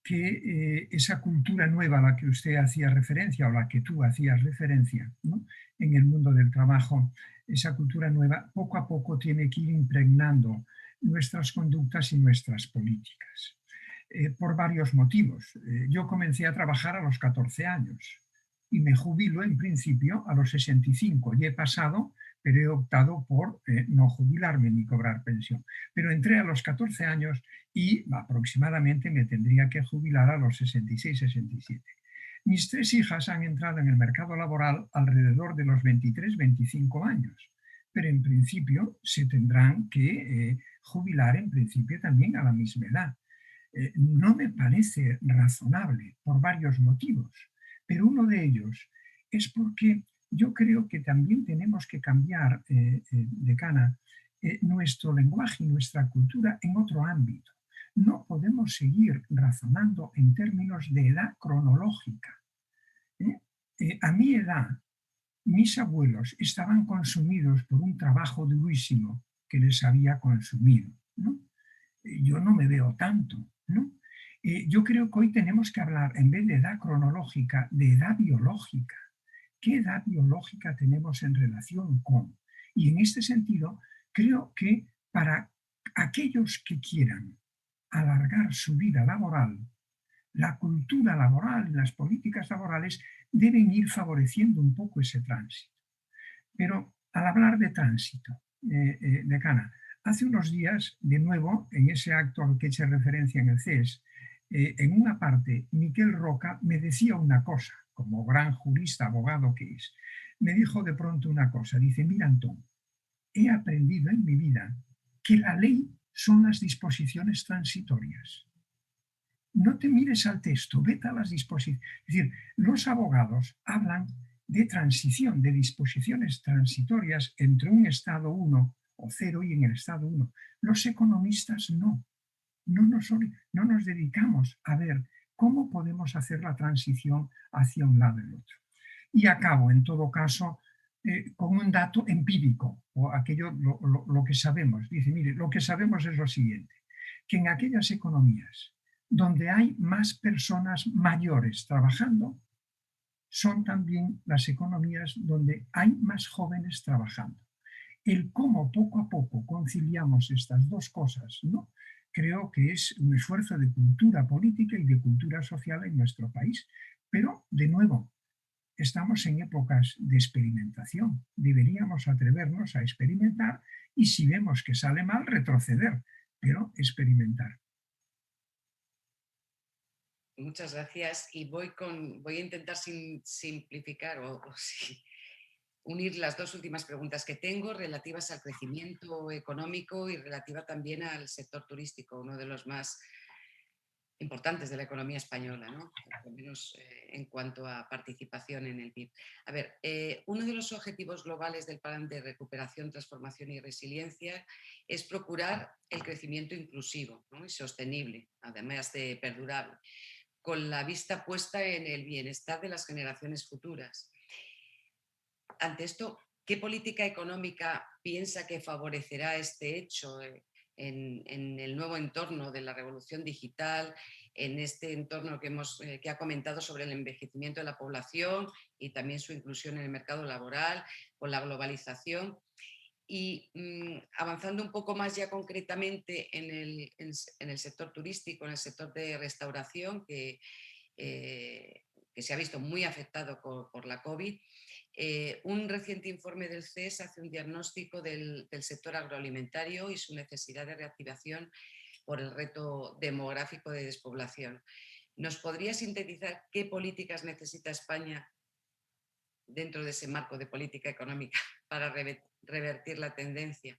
B: que esa cultura nueva a la que usted hacía referencia o la que tú hacías referencia, ¿no? En el mundo del trabajo, esa cultura nueva poco a poco tiene que ir impregnando nuestras conductas y nuestras políticas. Por varios motivos. Yo comencé a trabajar a los 14 años y me jubilo en principio a los 65 y he pasado, pero he optado por no jubilarme ni cobrar pensión. Pero entré a los 14 años y aproximadamente me tendría que jubilar a los 66, 67. Mis tres hijas han entrado en el mercado laboral alrededor de los 23, 25 años, pero en principio se tendrán que jubilar en principio también a la misma edad. No me parece razonable por varios motivos, pero uno de ellos es porque yo creo que también tenemos que cambiar, decana, nuestro lenguaje y nuestra cultura en otro ámbito. No podemos seguir razonando en términos de edad cronológica. A mi edad, mis abuelos estaban consumidos por un trabajo durísimo que les había consumido, ¿no? Yo no me veo tanto, ¿no? Yo creo que hoy tenemos que hablar, en vez de edad cronológica, de edad biológica. ¿Qué edad biológica tenemos en relación con? Y en este sentido, creo que para aquellos que quieran alargar su vida laboral, la cultura laboral y las políticas laborales deben ir favoreciendo un poco ese tránsito. Pero al hablar de tránsito, decana, hace unos días, de nuevo, en ese acto al que he hecho referencia en el CES, en una parte, Miquel Roca me decía una cosa, como gran jurista, abogado que es. Me dijo de pronto una cosa, dice, mira, Antón, he aprendido en mi vida que la ley son las disposiciones transitorias. No te mires al texto, vete a las disposiciones. Es decir, los abogados hablan de transición, de disposiciones transitorias entre un estado 1 o 0 y en el estado 1. Los economistas no. No nos dedicamos a ver cómo podemos hacer la transición hacia un lado y el otro. Y acabo, en todo caso, con un dato empírico, o aquello, lo que sabemos. Dice, mire, lo que sabemos es lo siguiente, que en aquellas economías donde hay más personas mayores trabajando, son también las economías donde hay más jóvenes trabajando. El cómo poco a poco conciliamos estas dos cosas, ¿no? Creo que es un esfuerzo de cultura política y de cultura social en nuestro país. Pero, de nuevo, estamos en épocas de experimentación. Deberíamos atrevernos a experimentar y si vemos que sale mal, retroceder, pero experimentar.
C: Muchas gracias y voy a intentar simplificar o unir las dos últimas preguntas que tengo relativas al crecimiento económico y relativa también al sector turístico, uno de los más importantes de la economía española, ¿no? Al menos en cuanto a participación en el PIB. A ver, uno de los objetivos globales del Plan de Recuperación, Transformación y Resiliencia es procurar el crecimiento inclusivo, ¿no? Y sostenible, además de perdurable, con la vista puesta en el bienestar de las generaciones futuras. Ante esto, ¿qué política económica piensa que favorecerá este hecho en el nuevo entorno de la revolución digital, en este entorno que ha comentado sobre el envejecimiento de la población y también su inclusión en el mercado laboral, con la globalización? Y avanzando un poco más ya concretamente en el sector turístico, en el sector de restauración, que que se ha visto muy afectado por la COVID. Un reciente informe del CES hace un diagnóstico del sector agroalimentario y su necesidad de reactivación por el reto demográfico de despoblación. ¿Nos podría sintetizar qué políticas necesita España dentro de ese marco de política económica para revertir la tendencia?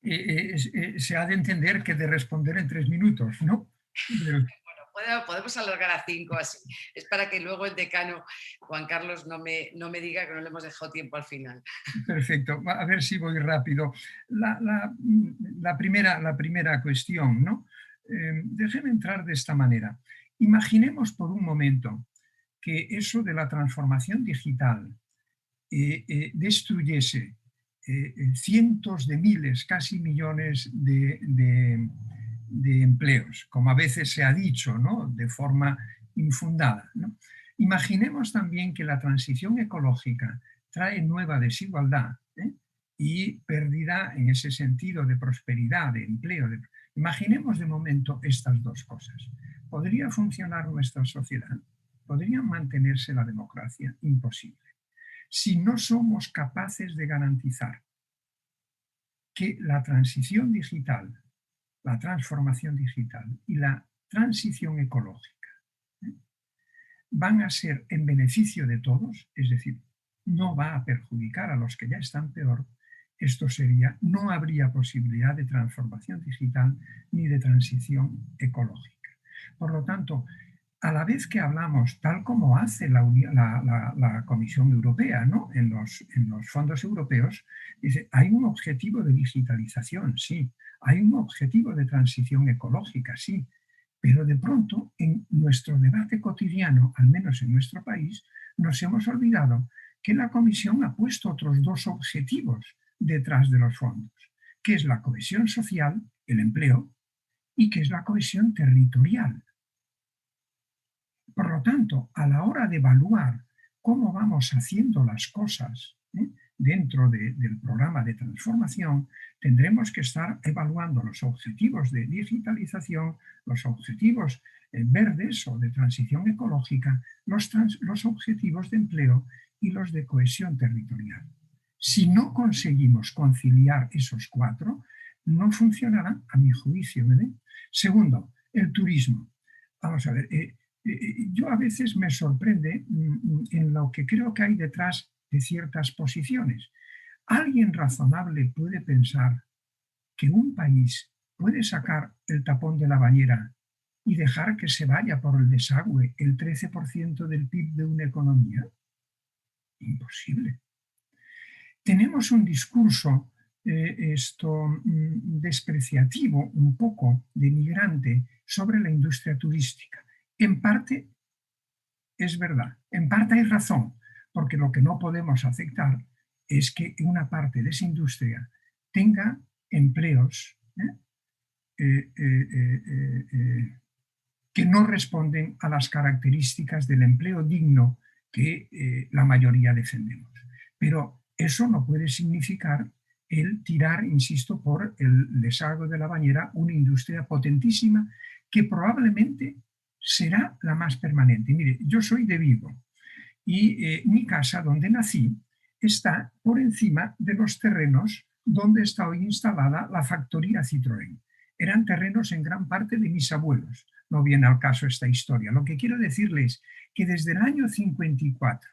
B: Se ha de entender que de responder en 3 minutos, ¿no?
C: Bueno, podemos alargar a 5 así. Es para que luego el decano, Juan Carlos, no me diga que no le hemos dejado tiempo al final.
B: Perfecto, a ver si voy rápido. La primera cuestión, ¿no? Déjenme entrar de esta manera. Imaginemos por un momento que eso de la transformación digital destruyese cientos de miles, casi millones de empleos, como a veces se ha dicho, ¿no? De forma infundada, ¿no? Imaginemos también que la transición ecológica trae nueva desigualdad y pérdida en ese sentido de prosperidad, de empleo. Imaginemos de momento estas dos cosas. ¿Podría funcionar nuestra sociedad? ¿Podría mantenerse la democracia? Imposible. Si no somos capaces de garantizar que la transición digital, la transformación digital y la transición ecológica van a ser en beneficio de todos, es decir, no va a perjudicar a los que ya están peor, esto sería, no habría posibilidad de transformación digital ni de transición ecológica. Por lo tanto, a la vez que hablamos, tal como hace la Comisión Europea, ¿no? en los fondos europeos, dice, hay un objetivo de digitalización, sí, hay un objetivo de transición ecológica, sí, pero de pronto en nuestro debate cotidiano, al menos en nuestro país, nos hemos olvidado que la Comisión ha puesto otros dos objetivos detrás de los fondos, que es la cohesión social, el empleo, y que es la cohesión territorial. Por lo tanto, a la hora de evaluar cómo vamos haciendo las cosas dentro del programa de transformación, tendremos que estar evaluando los objetivos de digitalización, los objetivos verdes o de transición ecológica, los objetivos de empleo y los de cohesión territorial. Si no conseguimos conciliar esos cuatro, no funcionará, a mi juicio. Segundo, el turismo. Vamos a ver, yo a veces me sorprende en lo que creo que hay detrás de ciertas posiciones. ¿Alguien razonable puede pensar que un país puede sacar el tapón de la bañera y dejar que se vaya por el desagüe el 13% del PIB de una economía? Imposible. Tenemos un discurso despreciativo, un poco denigrante, sobre la industria turística. En parte es verdad, en parte hay razón, porque lo que no podemos aceptar es que una parte de esa industria tenga empleos que no responden a las características del empleo digno que la mayoría defendemos. Pero eso no puede significar el tirar, insisto, por el desagüe de la bañera una industria potentísima que probablemente será la más permanente. Mire, yo soy de Vigo y mi casa, donde nací, está por encima de los terrenos donde está hoy instalada la factoría Citroën. Eran terrenos en gran parte de mis abuelos. No viene al caso esta historia. Lo que quiero decirles es que desde el año 54,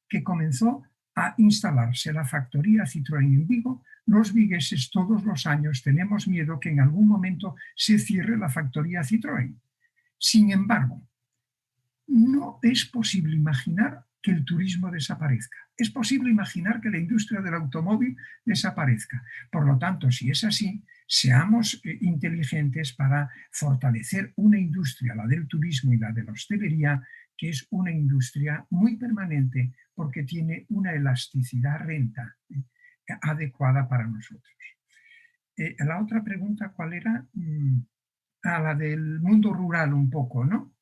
B: que comenzó a instalarse la factoría Citroën en Vigo, los vigueses todos los años tenemos miedo que en algún momento se cierre la factoría Citroën. Sin embargo, no es posible imaginar que el turismo desaparezca. Es posible imaginar que la industria del automóvil desaparezca. Por lo tanto, si es así, seamos inteligentes para fortalecer una industria, la del turismo y la de la hostelería, que es una industria muy permanente porque tiene una elasticidad renta adecuada para nosotros. La otra pregunta, ¿cuál era? La del mundo rural un poco, ¿no?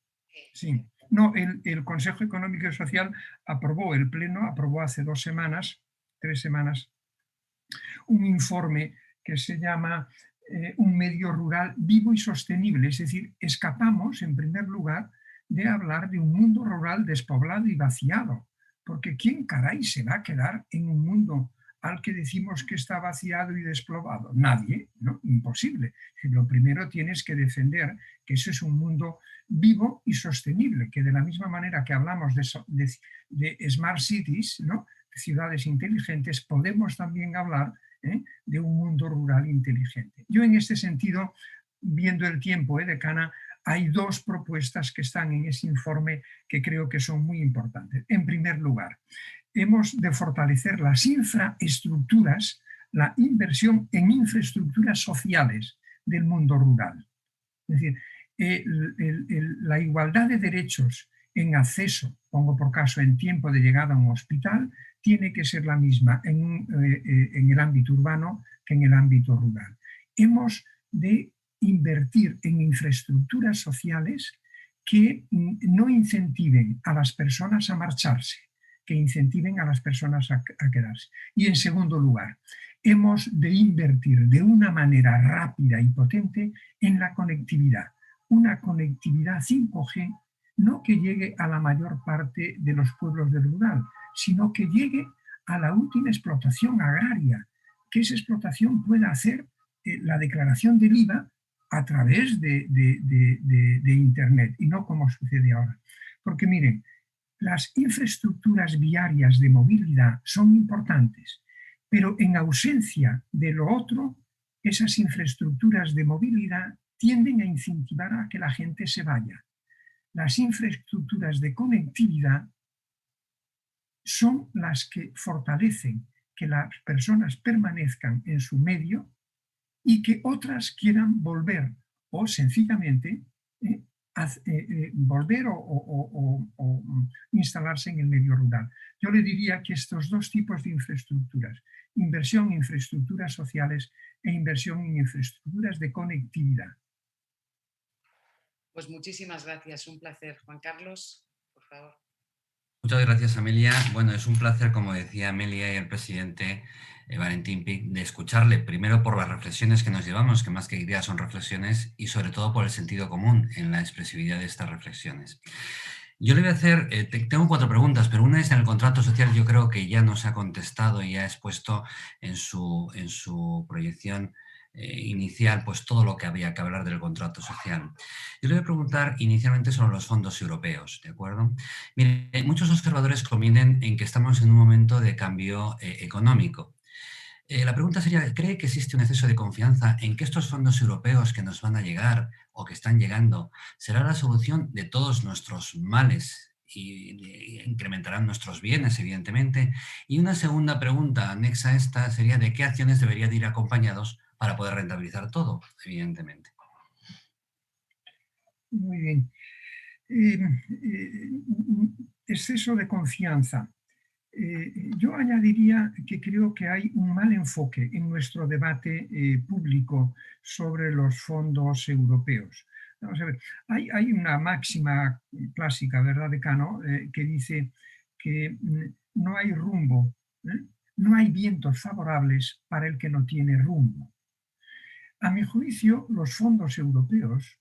B: Sí. No, el Consejo Económico y Social aprobó, el Pleno aprobó hace 3 semanas, un informe que se llama un medio rural vivo y sostenible. Es decir, escapamos, en primer lugar, de hablar de un mundo rural despoblado y vaciado, porque ¿quién caray se va a quedar en un mundo al que decimos que está vaciado y despoblado? Nadie, ¿no? Imposible. Lo primero tienes que defender que eso es un mundo vivo y sostenible, que de la misma manera que hablamos de smart cities, ¿no?, de ciudades inteligentes, podemos también hablar de un mundo rural inteligente. Yo en este sentido, viendo el tiempo, decana, hay dos propuestas que están en ese informe que creo que son muy importantes. En primer lugar, hemos de fortalecer las infraestructuras, la inversión en infraestructuras sociales del mundo rural. Es decir, la igualdad de derechos en acceso, pongo por caso en tiempo de llegada a un hospital, tiene que ser la misma en el ámbito urbano que en el ámbito rural. Hemos de invertir en infraestructuras sociales que no incentiven a las personas a marcharse, que incentiven a las personas a quedarse. Y en segundo lugar, hemos de invertir de una manera rápida y potente en la conectividad. Una conectividad 5G no que llegue a la mayor parte de los pueblos del rural, sino que llegue a la última explotación agraria, que esa explotación pueda hacer la declaración del IVA a través de Internet y no como sucede ahora. Porque miren, las infraestructuras viarias de movilidad son importantes, pero en ausencia de lo otro, esas infraestructuras de movilidad tienden a incentivar a que la gente se vaya. Las infraestructuras de conectividad son las que fortalecen que las personas permanezcan en su medio y que otras quieran volver o sencillamente volver o instalarse en el medio rural. Yo le diría que estos dos tipos de infraestructuras, inversión en infraestructuras sociales e inversión en infraestructuras de conectividad.
C: Pues muchísimas gracias, un placer. Juan Carlos, por favor.
D: Muchas gracias, Amelia. Bueno, es un placer, como decía Amelia y el presidente Valentín Pich, de escucharle, primero por las reflexiones que nos llevamos, que más que ideas son reflexiones, y sobre todo por el sentido común en la expresividad de estas reflexiones. Yo le voy a hacer, tengo 4 preguntas, pero una es en el contrato social. Yo creo que ya nos ha contestado y ha expuesto en su proyección inicial pues todo lo que había que hablar del contrato social. Yo le voy a preguntar inicialmente sobre los fondos europeos, ¿de acuerdo? Mire, muchos observadores coinciden en que estamos en un momento de cambio económico. La pregunta sería, ¿cree que existe un exceso de confianza en que estos fondos europeos que nos van a llegar o que están llegando será la solución de todos nuestros males y incrementarán nuestros bienes, evidentemente? Y una segunda pregunta anexa a esta sería, ¿de qué acciones deberían ir acompañados para poder rentabilizar todo, evidentemente?
B: Muy bien. Exceso de confianza. Yo añadiría que creo que hay un mal enfoque en nuestro debate público sobre los fondos europeos. Vamos a ver, hay una máxima clásica, ¿verdad, decano?, que dice que no hay rumbo, no hay vientos favorables para el que no tiene rumbo. A mi juicio, los fondos europeos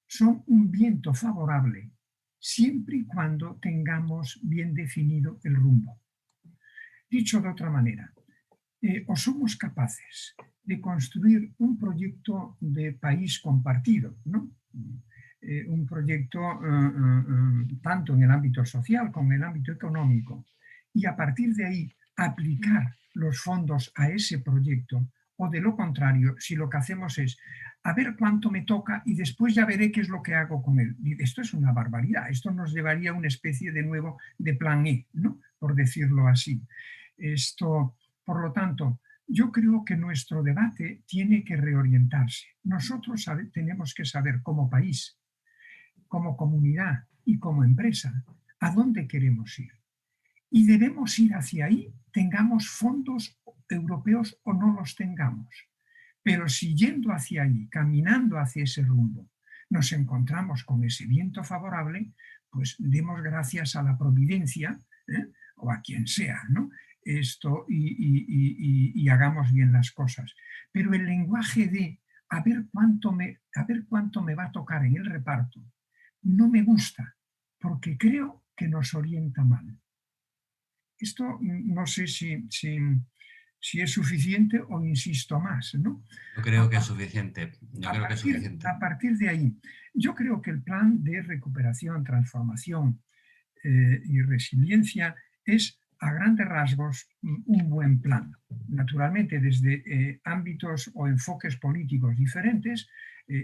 B: son un viento favorable siempre y cuando tengamos bien definido el rumbo. Dicho de otra manera, o somos capaces de construir un proyecto de país compartido, ¿no? Un proyecto tanto en el ámbito social como en el ámbito económico, y a partir de ahí aplicar los fondos a ese proyecto, o de lo contrario, si lo que hacemos es a ver cuánto me toca y después ya veré qué es lo que hago con él. Esto es una barbaridad, esto nos llevaría a una especie de nuevo de plan E, ¿no?, por decirlo así. Por lo tanto, yo creo que nuestro debate tiene que reorientarse. Nosotros tenemos que saber como país, como comunidad y como empresa a dónde queremos ir. Y debemos ir hacia ahí, tengamos fondos europeos o no los tengamos. Pero si yendo hacia ahí, caminando hacia ese rumbo, nos encontramos con ese viento favorable, pues demos gracias a la providencia, o a quien sea, ¿no?, y hagamos bien las cosas. Pero el lenguaje de a ver cuánto me va a tocar en el reparto no me gusta, porque creo que nos orienta mal. Esto no sé si es suficiente o insisto más, ¿no?
D: Yo creo que es suficiente.
B: A partir de ahí, yo creo que el plan de recuperación, transformación y resiliencia es, a grandes rasgos, un buen plan. Naturalmente, desde ámbitos o enfoques políticos diferentes,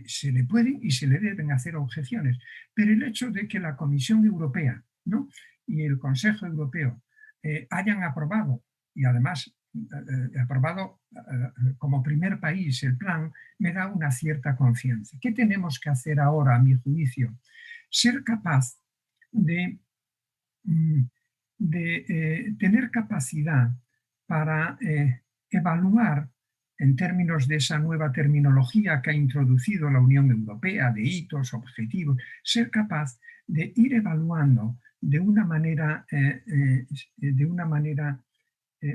B: se le pueden y se le deben hacer objeciones. Pero el hecho de que la Comisión Europea, ¿no?, y el Consejo Europeo hayan aprobado, y además aprobado como primer país el plan, me da una cierta confianza. ¿Qué tenemos que hacer ahora, a mi juicio? Ser capaz de tener capacidad para evaluar, en términos de esa nueva terminología que ha introducido la Unión Europea, de hitos, objetivos, ser capaz de ir evaluando de una manera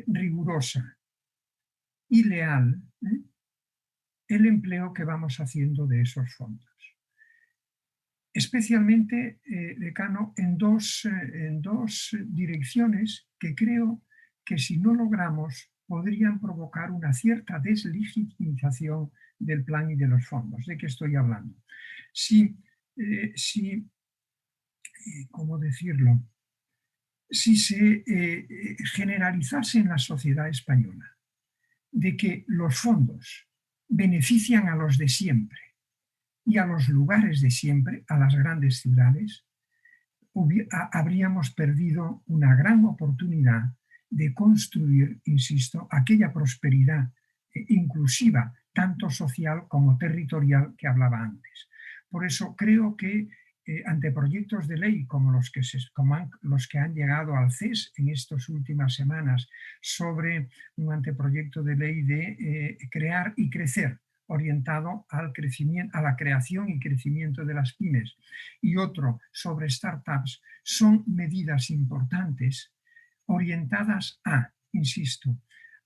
B: rigurosa y leal el empleo que vamos haciendo de esos fondos. Especialmente, decano, en dos direcciones que creo que, si no logramos, podrían provocar una cierta deslegitimización del plan y de los fondos. ¿De qué estoy hablando? ¿Cómo decirlo? Si se generalizase en la sociedad española de que los fondos benefician a los de siempre y a los lugares de siempre, a las grandes ciudades, habríamos perdido una gran oportunidad de construir, insisto, aquella prosperidad inclusiva, tanto social como territorial, que hablaba antes. Por eso creo que anteproyectos de ley como los que han llegado al CES en estas últimas semanas, sobre un anteproyecto de ley de crear y crecer, orientado al crecimiento, a la creación y crecimiento de las pymes, y otro sobre startups, son medidas importantes orientadas a, insisto,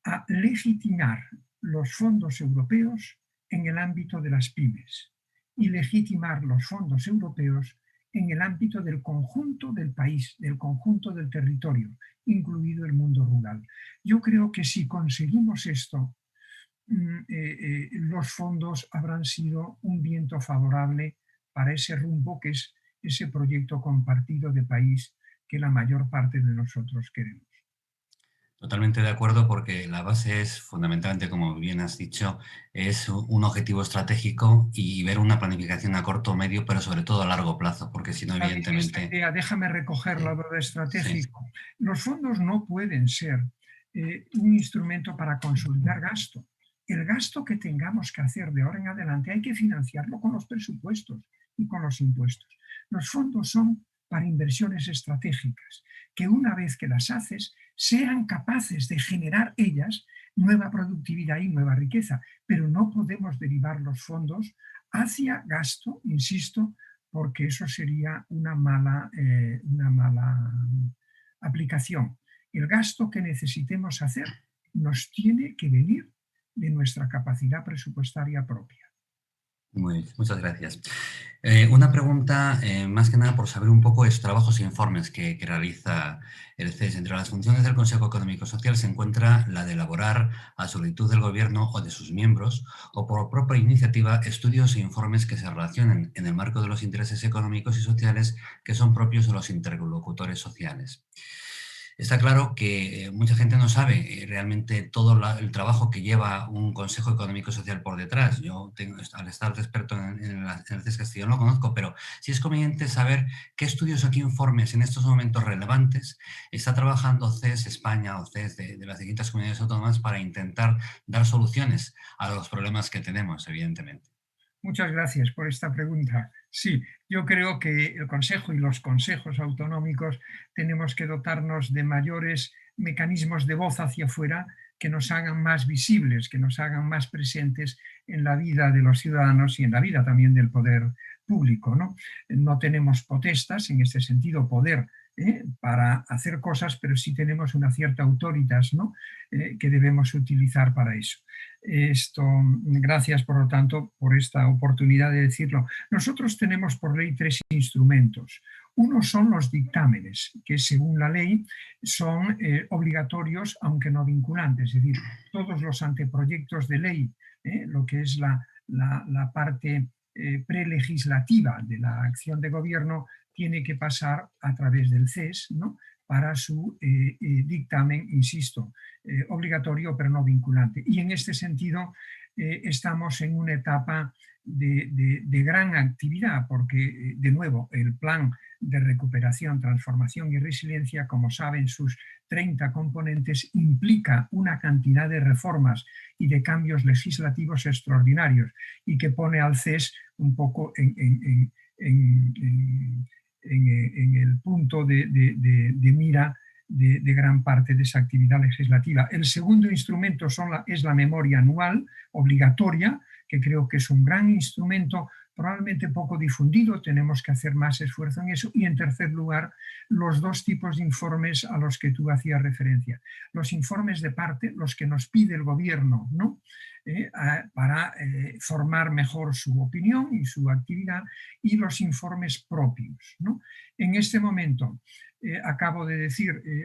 B: a legitimar los fondos europeos en el ámbito de las pymes y legitimar los fondos europeos en el ámbito del conjunto del país, del conjunto del territorio, incluido el mundo rural. Yo creo que si conseguimos esto, los fondos habrán sido un viento favorable para ese rumbo que es ese proyecto compartido de país que la mayor parte de nosotros queremos.
D: Totalmente de acuerdo, porque la base es, fundamentalmente, como bien has dicho, es un objetivo estratégico y ver una planificación a corto, medio, pero sobre todo a largo plazo, porque si no, evidentemente...
B: Déjame recoger lo de estratégico.
D: Sí.
B: Los fondos no pueden ser un instrumento para consolidar gasto. El gasto que tengamos que hacer de ahora en adelante hay que financiarlo con los presupuestos y con los impuestos. Los fondos son para inversiones estratégicas, que una vez que las haces, sean capaces de generar ellas nueva productividad y nueva riqueza, pero no podemos derivar los fondos hacia gasto, insisto, porque eso sería una mala aplicación. El gasto que necesitemos hacer nos tiene que venir de nuestra capacidad presupuestaria propia.
D: Muy bien, muchas gracias. Una pregunta, más que nada por saber un poco de los trabajos e informes que realiza el CES. Entre las funciones del Consejo Económico y Social se encuentra la de elaborar, a solicitud del Gobierno o de sus miembros, o por propia iniciativa, estudios e informes que se relacionen en el marco de los intereses económicos y sociales que son propios de los interlocutores sociales. Está claro que mucha gente no sabe realmente todo el trabajo que lleva un Consejo Económico y Social por detrás. Yo, al estar experto en el CES Castellón, lo conozco, pero sí es conveniente saber qué estudios o qué informes en estos momentos relevantes está trabajando CES España o CES de las distintas comunidades autónomas para intentar dar soluciones a los problemas que tenemos, evidentemente.
B: Muchas gracias por esta pregunta. Sí, yo creo que el Consejo y los consejos autonómicos tenemos que dotarnos de mayores mecanismos de voz hacia afuera que nos hagan más visibles, que nos hagan más presentes en la vida de los ciudadanos y en la vida también del poder público, ¿no? No tenemos potestas, en este sentido poder, para hacer cosas, pero sí tenemos una cierta autoritas, ¿no? Que debemos utilizar para eso. Gracias, por lo tanto, por esta oportunidad de decirlo. Nosotros tenemos por ley 3 instrumentos. Uno son los dictámenes, que según la ley son obligatorios aunque no vinculantes, es decir, todos los anteproyectos de ley, lo que es la parte prelegislativa de la acción de gobierno, tiene que pasar a través del CES, ¿no?, para su dictamen, insisto, obligatorio pero no vinculante. Y en este sentido estamos en una etapa de gran actividad, porque, de nuevo, el plan de recuperación, transformación y resiliencia, como saben, sus 30 componentes, implica una cantidad de reformas y de cambios legislativos extraordinarios y que pone al CES un poco en el punto de mira de gran parte de esa actividad legislativa. El segundo instrumento es la memoria anual obligatoria, que creo que es un gran instrumento, probablemente poco difundido, tenemos que hacer más esfuerzo en eso. Y en tercer lugar, los dos tipos de informes a los que tú hacías referencia. Los informes de parte, los que nos pide el gobierno, ¿no?, para formar mejor su opinión y su actividad, y los informes propios, ¿no? En este momento,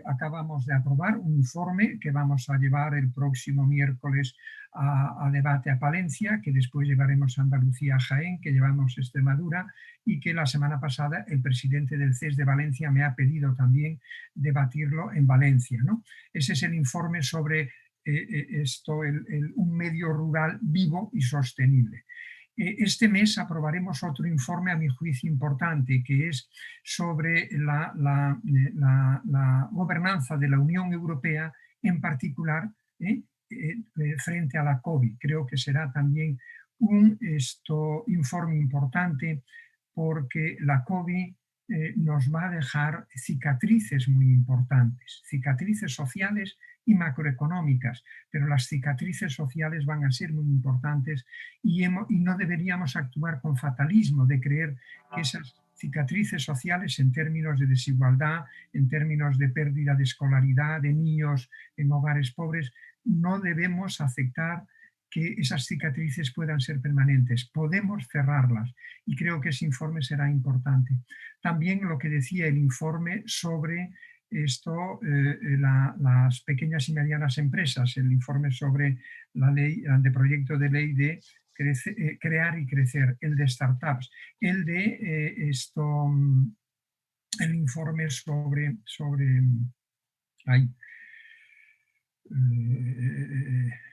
B: acabamos de aprobar un informe que vamos a llevar el próximo miércoles a debate a Palencia, que después llevaremos a Andalucía, a Jaén, que llevamos a Extremadura, y que la semana pasada el presidente del CES de Valencia me ha pedido también debatirlo en Valencia, ¿no? Ese es el informe sobre un medio rural vivo y sostenible. Este mes aprobaremos otro informe, a mi juicio importante, que es sobre la gobernanza de la Unión Europea, en particular frente a la COVID. Creo que será también un informe importante, porque la COVID nos va a dejar cicatrices muy importantes, cicatrices sociales y macroeconómicas, pero las cicatrices sociales van a ser muy importantes y no deberíamos actuar con fatalismo de creer que esas cicatrices sociales, en términos de desigualdad, en términos de pérdida de escolaridad de niños en hogares pobres, no debemos aceptar que esas cicatrices puedan ser permanentes. Podemos cerrarlas, y creo que ese informe será importante. También lo que decía el informe sobre las pequeñas y medianas empresas, el informe sobre la ley, el anteproyecto de ley de crear y crecer, el de startups, el informe sobre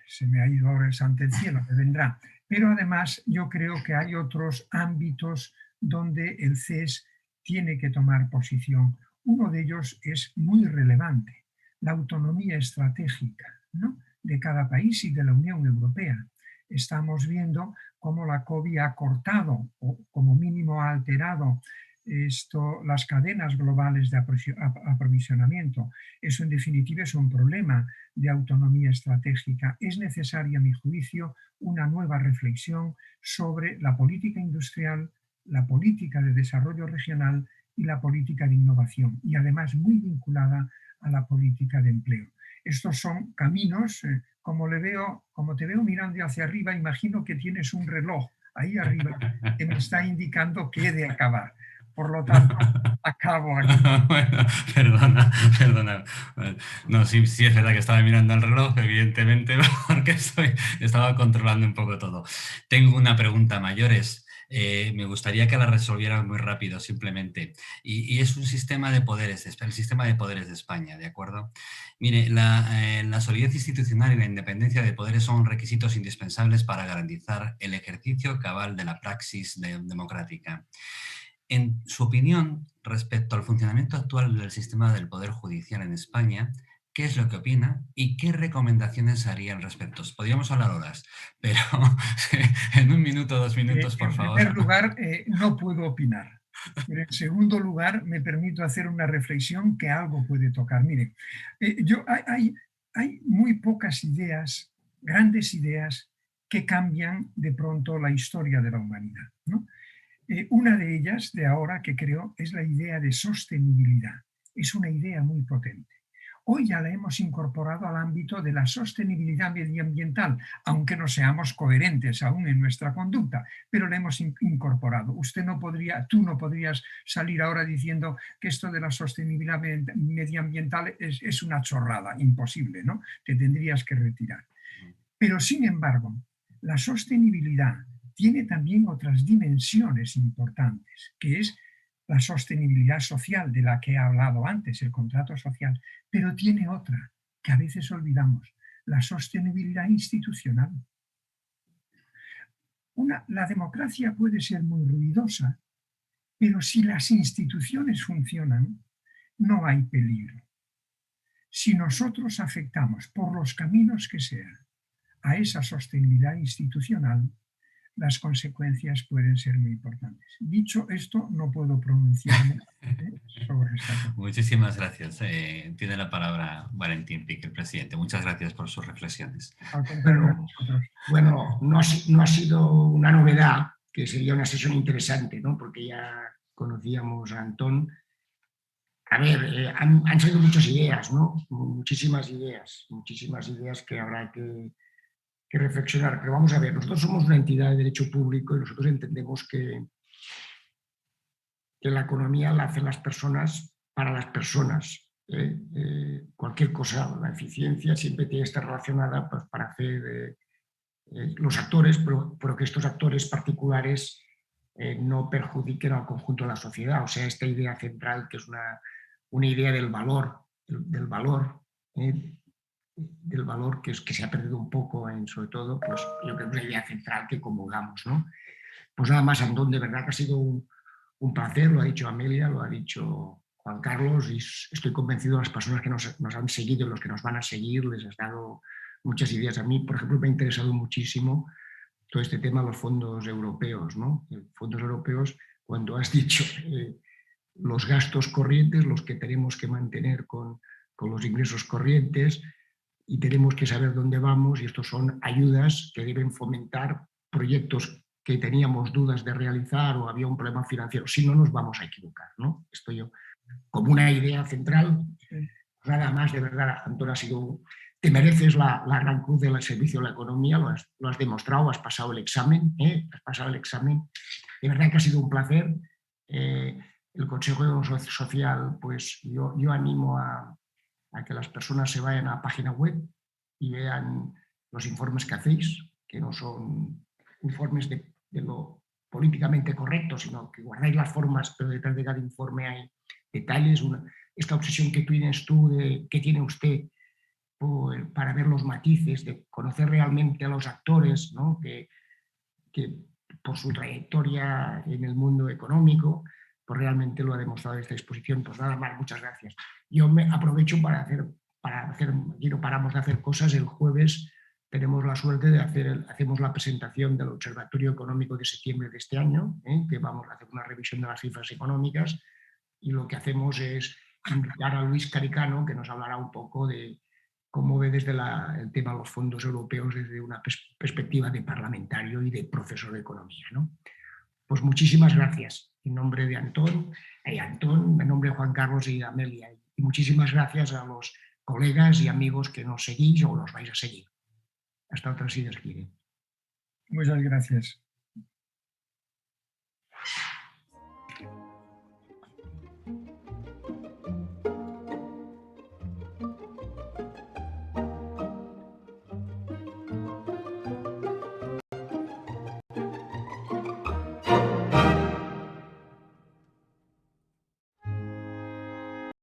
B: se me ha ido ahora el santo del cielo, me vendrá. Pero además yo creo que hay otros ámbitos donde el CES tiene que tomar posición. Uno de ellos es muy relevante, la autonomía estratégica, ¿no?, de cada país y de la Unión Europea. Estamos viendo cómo la COVID ha cortado, o como mínimo ha alterado, las cadenas globales de aprovisionamiento. Eso, en definitiva, es un problema de autonomía estratégica. Es necesaria, a mi juicio, una nueva reflexión sobre la política industrial, la política de desarrollo regional y la política de innovación, y además muy vinculada a la política de empleo. Estos son caminos, como te veo mirando hacia arriba, imagino que tienes un reloj ahí arriba que me está indicando que he de acabar. Por lo tanto, acabo aquí.
D: Bueno, perdona. No, sí es verdad que estaba mirando el reloj, evidentemente, porque estaba controlando un poco todo. Tengo una pregunta mayores. Me gustaría que la resolvieran muy rápido, simplemente. Y es un sistema de poderes, el sistema de poderes de España, ¿de acuerdo? Mire, la solidez institucional y la independencia de poderes son requisitos indispensables para garantizar el ejercicio cabal de la praxis democrática. En su opinión, respecto al funcionamiento actual del sistema del Poder Judicial en España, ¿qué es lo que opina y qué recomendaciones haría al respecto? Podríamos hablar horas, pero en 1 minuto, 2 minutos, por favor.
B: En primer lugar, no puedo opinar. Pero en segundo lugar, me permito hacer una reflexión que algo puede tocar. Mire, hay muy pocas ideas, grandes ideas, que cambian de pronto la historia de la humanidad, ¿no? Una de ellas, de ahora, que creo, es la idea de sostenibilidad. Es una idea muy potente. Hoy ya la hemos incorporado al ámbito de la sostenibilidad medioambiental, aunque no seamos coherentes aún en nuestra conducta, pero la hemos incorporado. Tú no podrías salir ahora diciendo que esto de la sostenibilidad medioambiental es una chorrada, imposible, ¿no? Te tendrías que retirar. Pero sin embargo, la sostenibilidad tiene también otras dimensiones importantes, que es la sostenibilidad social de la que he hablado antes, el contrato social, pero tiene otra que a veces olvidamos, la sostenibilidad institucional. La democracia puede ser muy ruidosa, pero si las instituciones funcionan, no hay peligro. Si nosotros afectamos por los caminos que sean a esa sostenibilidad institucional, las consecuencias pueden ser muy importantes. Dicho esto, no puedo pronunciarme sobre esta cosa.
D: Muchísimas gracias. Tiene la palabra Valentín Pich, el presidente. Muchas gracias por sus reflexiones.
A: Bueno, no ha sido una novedad, que sería una sesión interesante, ¿no? Porque ya conocíamos a Antón. A ver, han salido muchas ideas, ¿no? Muchísimas ideas que habrá que reflexionar. Pero vamos a ver, nosotros somos una entidad de derecho público y nosotros entendemos que la economía la hacen las personas para las personas. Cualquier cosa, la eficiencia siempre tiene que estar relacionada pues, para hacer los actores, pero que estos actores particulares no perjudiquen al conjunto de la sociedad. O sea, esta idea central que es una idea del valor que se ha perdido un poco, sobre todo, pues yo creo que es una idea central que comulgamos, ¿no? Pues nada más, Antón, de verdad que ha sido un placer, lo ha dicho Amelia, lo ha dicho Juan Carlos, y estoy convencido de las personas que nos han seguido y los que nos van a seguir, les has dado muchas ideas. A mí, por ejemplo, me ha interesado muchísimo todo este tema de los fondos europeos, ¿no? Fondos europeos, cuando has dicho los gastos corrientes, los que tenemos que mantener con los ingresos corrientes, y tenemos que saber dónde vamos, y estos son ayudas que deben fomentar proyectos que teníamos dudas de realizar o había un problema financiero. Si no, nos vamos a equivocar, ¿no? Esto yo, como una idea central, nada más, de verdad, Antón, te mereces la gran cruz del servicio de la economía, lo has demostrado, has pasado el examen, de verdad que ha sido un placer. El Consejo Social, pues yo animo a que las personas se vayan a la página web y vean los informes que hacéis, que no son informes de lo políticamente correcto, sino que guardáis las formas, pero detrás de cada informe hay detalles. Esta obsesión que tienes tú, que tiene usted, para ver los matices, de conocer realmente a los actores, ¿no? que por su trayectoria en el mundo económico, pues realmente lo ha demostrado esta exposición. Pues nada más, muchas gracias. Yo me aprovecho aquí no paramos de hacer cosas. El jueves tenemos la suerte de hacemos la presentación del Observatorio Económico de septiembre de este año, que vamos a hacer una revisión de las cifras económicas, y lo que hacemos es invitar a Luis Caricano, que nos hablará un poco de cómo ve desde el tema de los fondos europeos desde una perspectiva de parlamentario y de profesor de economía, ¿no? Pues muchísimas gracias en nombre de Antón, en nombre de Juan Carlos y Amelia, y muchísimas gracias a los colegas y amigos que nos seguís o los vais a seguir. Hasta otra, si Dios quiere.
B: Muchas gracias.